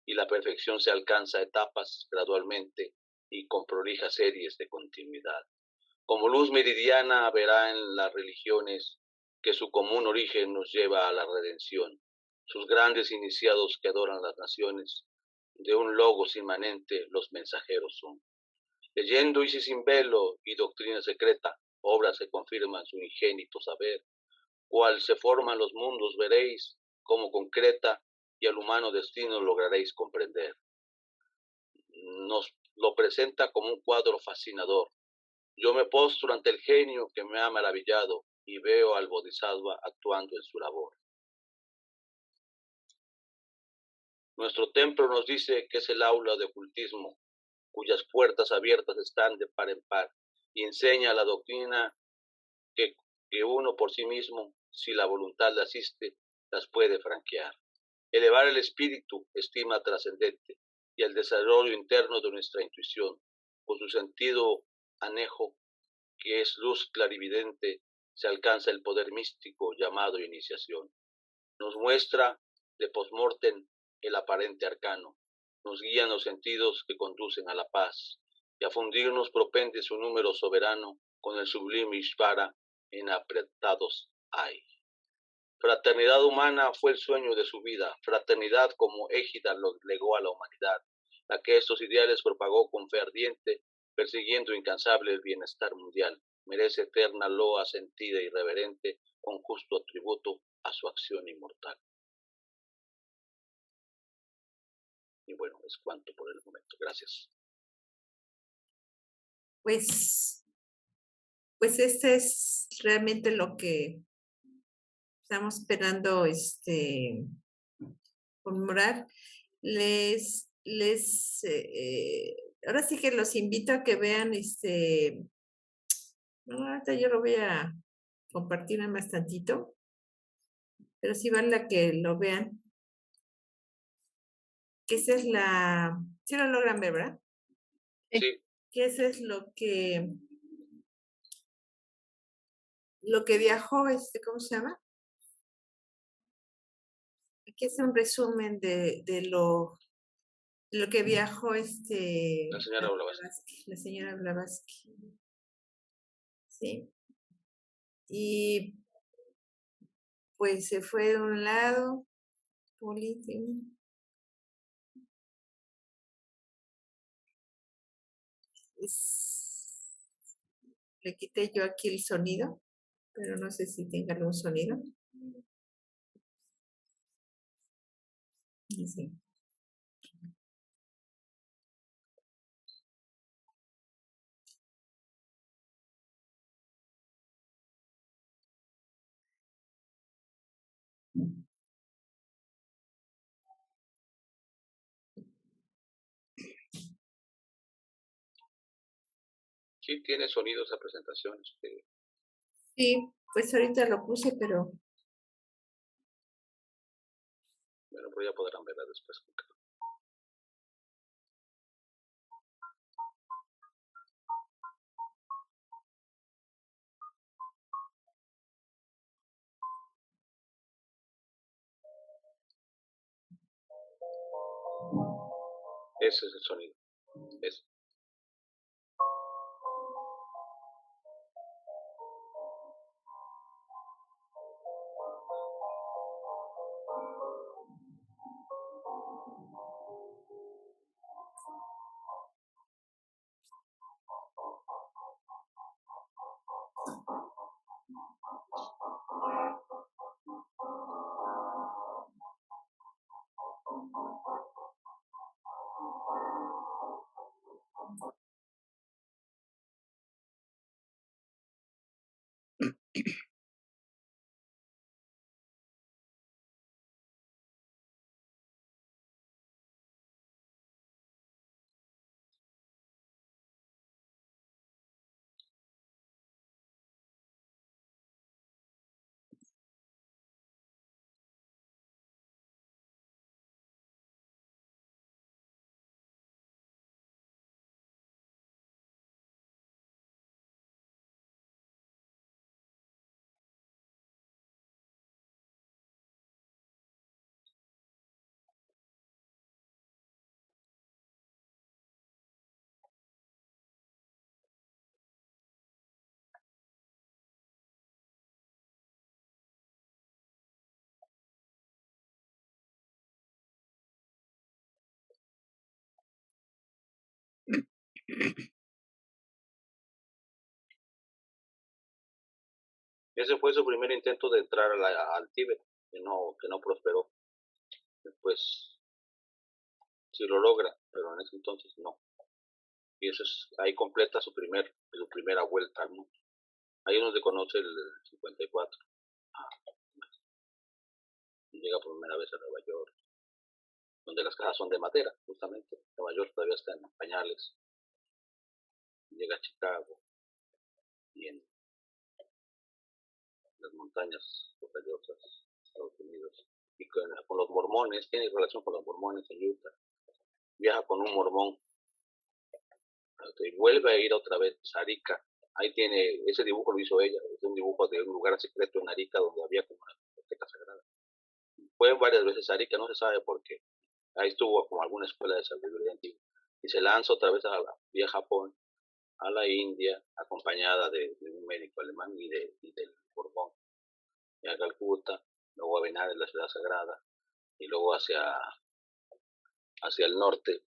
y la perfección se alcanza a etapas gradualmente y con prolijas series de continuidad. Como luz meridiana verá en las religiones que su común origen nos lleva a la redención. Sus grandes iniciados que adoran las naciones, de un logos inmanente los mensajeros son. Leyendo y sin velo y doctrina secreta, obras que confirman su ingénito saber, cual se forman los mundos veréis, como concreta y al humano destino lograréis comprender. Nos lo presenta como un cuadro fascinador. Yo me postro ante el genio que me ha maravillado y veo al Bodhisattva actuando en su labor. Nuestro templo nos dice que es el aula de ocultismo, cuyas puertas abiertas están de par en par, y enseña la doctrina que uno por sí mismo, si la voluntad le asiste, las puede franquear. Elevar el espíritu, estima trascendente, y el desarrollo interno de nuestra intuición, con su sentido anejo, que es luz clarividente, se alcanza el poder místico llamado iniciación. Nos muestra de postmortem el aparente arcano, nos guían los sentidos que conducen a la paz, y a fundirnos propende su número soberano con el sublime Ishvara en apretados hay. Fraternidad humana fue el sueño de su vida, fraternidad como égida lo legó a la humanidad, la que estos ideales propagó con fe ardiente, persiguiendo incansable el bienestar mundial, merece eterna loa sentida y reverente, con justo tributo a su acción inmortal. Y bueno, es cuanto por el momento. Gracias. Pues este es realmente lo que estamos esperando conmemorar. Ahora sí que los invito a que vean ahorita yo lo voy a compartir nada más tantito, pero sí vale la que lo vean. Que esa es ¿sí lo logran ver, verdad? Sí. Que eso es lo que viajó, ¿cómo se llama? Aquí es un resumen de lo que viajó La señora Blavatsky. Blavatsky, la señora Blavatsky. Sí. Y pues se fue de un lado político. Le quité yo aquí el sonido, pero no sé si tenga algún sonido. Sí. Sí, tiene sonido esa presentación. Sí, pues ahorita lo puse, pero Bueno, pero ya podrán verla después. Ese es el sonido. Ese. Ese fue su primer intento de entrar al Tíbet, que no prosperó. Después sí lo logra, pero en ese entonces no. Y eso es, ahí completa su primera vuelta al mundo. Ahí es donde conoce el 54. Y llega por primera vez a Nueva York, donde las casas son de madera, justamente. Nueva York todavía está en pañales. Llega a Chicago y en las montañas rocallosas de Estados Unidos. Y con los mormones, tiene relación con los mormones en Utah. Viaja con un mormón y vuelve a ir otra vez a Arica. Ahí tiene, ese dibujo lo hizo ella, es un dibujo de un lugar secreto en Arica donde había como una biblioteca sagrada. Fue varias veces a Arica, no se sabe por qué. Ahí estuvo como alguna escuela de sabiduría antigua. Y se lanza otra vez vía Japón, a la India, acompañada de un médico alemán y del Borbón, y a Calcuta, luego a Benares, la ciudad sagrada, y luego hacia el norte.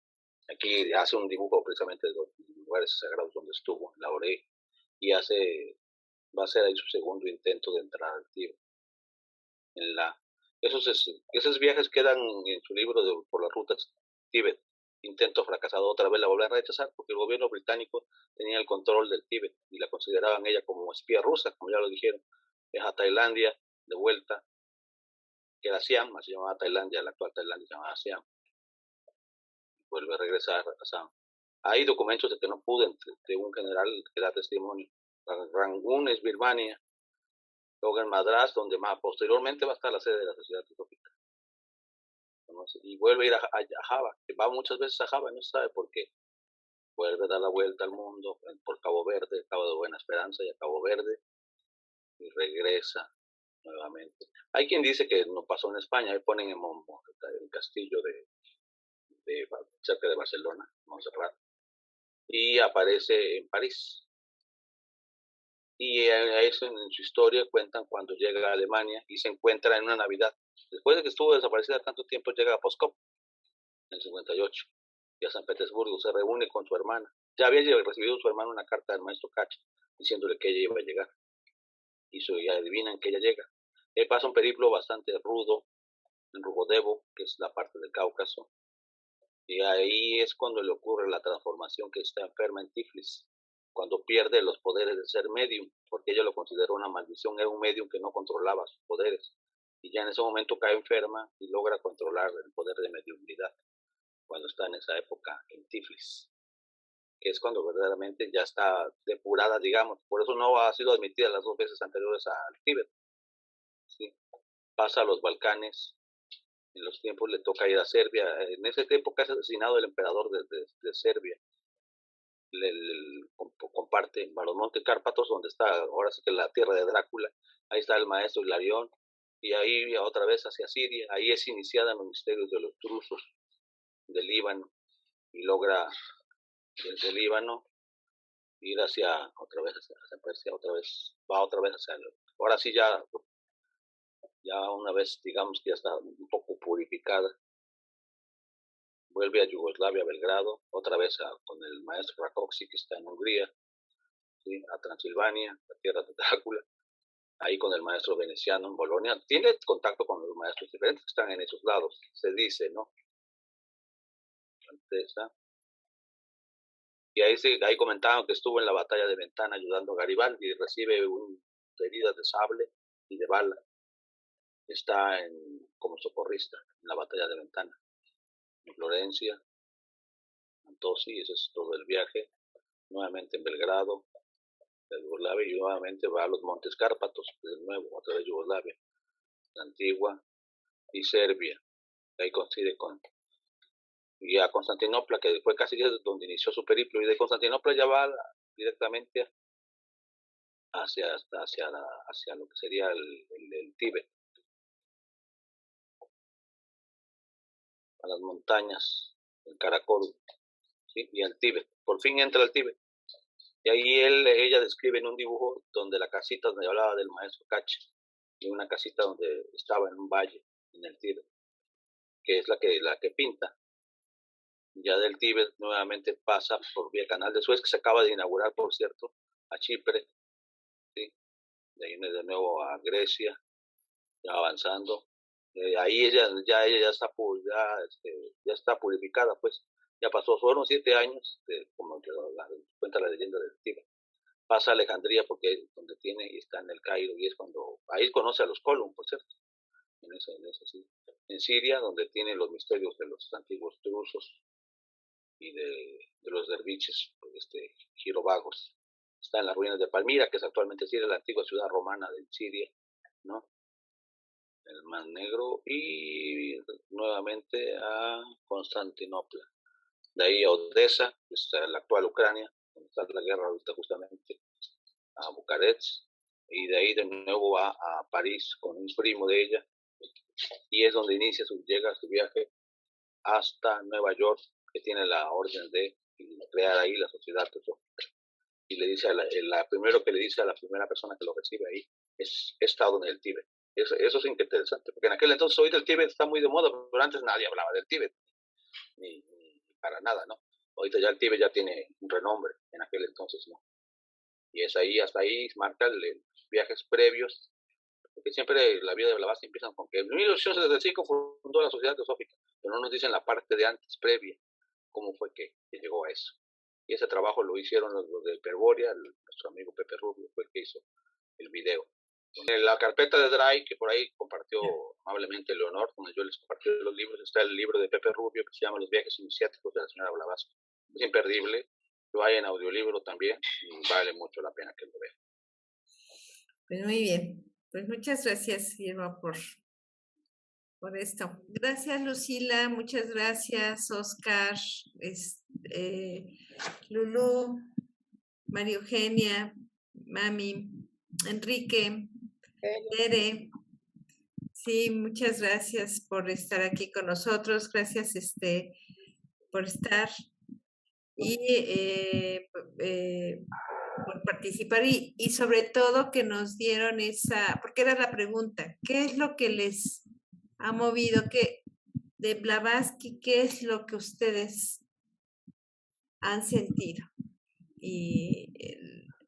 Aquí hace un dibujo precisamente de los lugares sagrados donde estuvo, en la Oré, y va a ser ahí su segundo intento de entrar al Tíbet. Esos viajes quedan en su libro por las rutas Tíbet, intento fracasado. Otra vez la volvieron a rechazar porque el gobierno británico tenía el control del Tíbet y la consideraban ella como espía rusa, como ya lo dijeron. Viaja a Tailandia, de vuelta, que era Siam, se llamaba Tailandia, la actual Tailandia se llamaba Siam. Vuelve a regresar a Assam. Hay documentos de que no pudo, de un general que da testimonio. Rangún es Birmania, luego en Madras, donde más posteriormente va a estar la sede de la Sociedad Teosófica. Y vuelve a ir a Java, que va muchas veces a Java, no se sabe por qué. Vuelve a dar la vuelta al mundo por Cabo Verde, Cabo de Buena Esperanza y a Cabo Verde, y regresa nuevamente. Hay quien dice que no pasó en España, ahí ponen en el castillo cerca de Barcelona, Montserrat, y aparece en París. Y a eso en su historia cuentan cuando llega a Alemania y se encuentra en una Navidad. Después de que estuvo desaparecida tanto tiempo, llega a Pskov en el 58 y a San Petersburgo, se reúne con su hermana. Ya había recibido su hermano una carta del maestro Kach diciéndole que ella iba a llegar. Y adivinan que ella llega. Él pasa un periplo bastante rudo en Rugodevo, que es la parte del Cáucaso, y ahí es cuando le ocurre la transformación, que está enferma en Tiflis, cuando pierde los poderes de ser medium, porque ella lo consideró una maldición, era un medium que no controlaba sus poderes, y ya en ese momento cae enferma y logra controlar el poder de mediumnidad, cuando está en esa época en Tiflis, que es cuando verdaderamente ya está depurada, digamos, por eso no ha sido admitida las 2 veces anteriores al Tíbet. ¿Sí? Pasa a los Balcanes, en los tiempos le toca ir a Serbia, en esa época es asesinado el emperador de Serbia, comparte a los Montes Cárpatos, donde está ahora sí que la tierra de Drácula, ahí está el maestro Hilarión, y ahí otra vez hacia Siria, ahí es iniciada en los misterios de los drusos del Líbano, y logra desde Líbano ir hacia Persia, va otra vez hacia ahora sí ya una vez digamos que ya está un poco purificada, vuelve a Yugoslavia, a Belgrado, otra vez con el maestro Rákóczi, que está en Hungría, ¿sí? A Transilvania, la tierra de Drácula, ahí con el maestro veneciano en Bolonia. Tiene contacto con los maestros diferentes que están en esos lados, se dice, ¿no? Y ahí comentaban que estuvo en la batalla de Ventana ayudando a Garibaldi y recibe heridas de sable y de bala. Está como socorrista en la batalla de Ventana, en Florencia, Antosi, ese es todo el viaje. Nuevamente en Belgrado, de Yugoslavia, y nuevamente va a los Montes Cárpatos, de nuevo, a través de Yugoslavia, la Antigua y Serbia. Ahí coincide y a Constantinopla, que fue casi donde inició su periplo, y de Constantinopla ya va directamente hacia lo que sería el Tíbet, a las montañas, el Karakorum, ¿sí? Y al Tíbet. Por fin entra al Tíbet. Y ahí ella describe en un dibujo donde la casita donde hablaba del maestro Kach, y una casita donde estaba en un valle, en el Tíbet, que es la que pinta. Ya del Tíbet nuevamente pasa por vía Canal de Suez, que se acaba de inaugurar, por cierto, a Chipre, ¿sí? De ahí de nuevo a Grecia, ya avanzando. Ahí ella ya está purificada, pues ya pasó, fueron 7 años, como cuenta la leyenda del Tíbet. Pasa a Alejandría porque es donde está en el Cairo, y es cuando ahí conoce a los Column, por cierto, en Siria, donde tiene los misterios de los antiguos drusos y de los derviches, girovagos. Está en las ruinas de Palmira, que es actualmente Siria, la antigua ciudad romana de Siria, ¿no? El Mar Negro, y nuevamente a Constantinopla. De ahí a Odessa, que es la actual Ucrania, donde está la guerra ahorita justamente, a Bucarest, y de ahí de nuevo va a París con un primo de ella, y es donde llega su viaje hasta Nueva York, que tiene la orden de crear ahí la sociedad teosófica. Y le dice primero que le dice a la primera persona que lo recibe ahí es: he estado en el Tíbet. Eso es interesante, porque en aquel entonces hoy el Tíbet está muy de moda, pero antes nadie hablaba del Tíbet, ni para nada, ¿no? Ahorita ya el Tíbet ya tiene un renombre, en aquel entonces no. Y es ahí, hasta ahí marca los viajes previos, porque siempre la vida de Blavatsky empieza con que en 1875 fundó la Sociedad Teosófica, pero no nos dicen la parte de antes, previa, cómo fue que llegó a eso. Y ese trabajo lo hicieron los de Hiperborea, nuestro amigo Pepe Rubio fue el que hizo el video. En la carpeta de Drive, que por ahí compartió amablemente Leonor, donde yo les compartí los libros, está el libro de Pepe Rubio que se llama Los viajes iniciáticos de la señora Blavatsky. Es imperdible, lo hay en audiolibro también, y vale mucho la pena que lo vean. Pues muy bien, pues muchas gracias, Irma, por esto. Gracias, Lucila, muchas gracias, Oscar, Lulú, María Eugenia, Mami, Enrique, Tere. Sí, muchas gracias por estar aquí con nosotros. Gracias por estar y por participar y sobre todo que nos dieron porque era la pregunta, ¿qué es lo que les ha movido? De Blavatsky, ¿qué es lo que ustedes han sentido? Y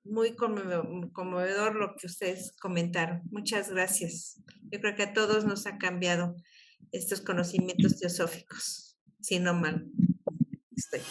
muy conmovedor lo que ustedes comentaron. Muchas gracias. Yo creo que a todos nos ha cambiado estos conocimientos teosóficos, si no mal estoy.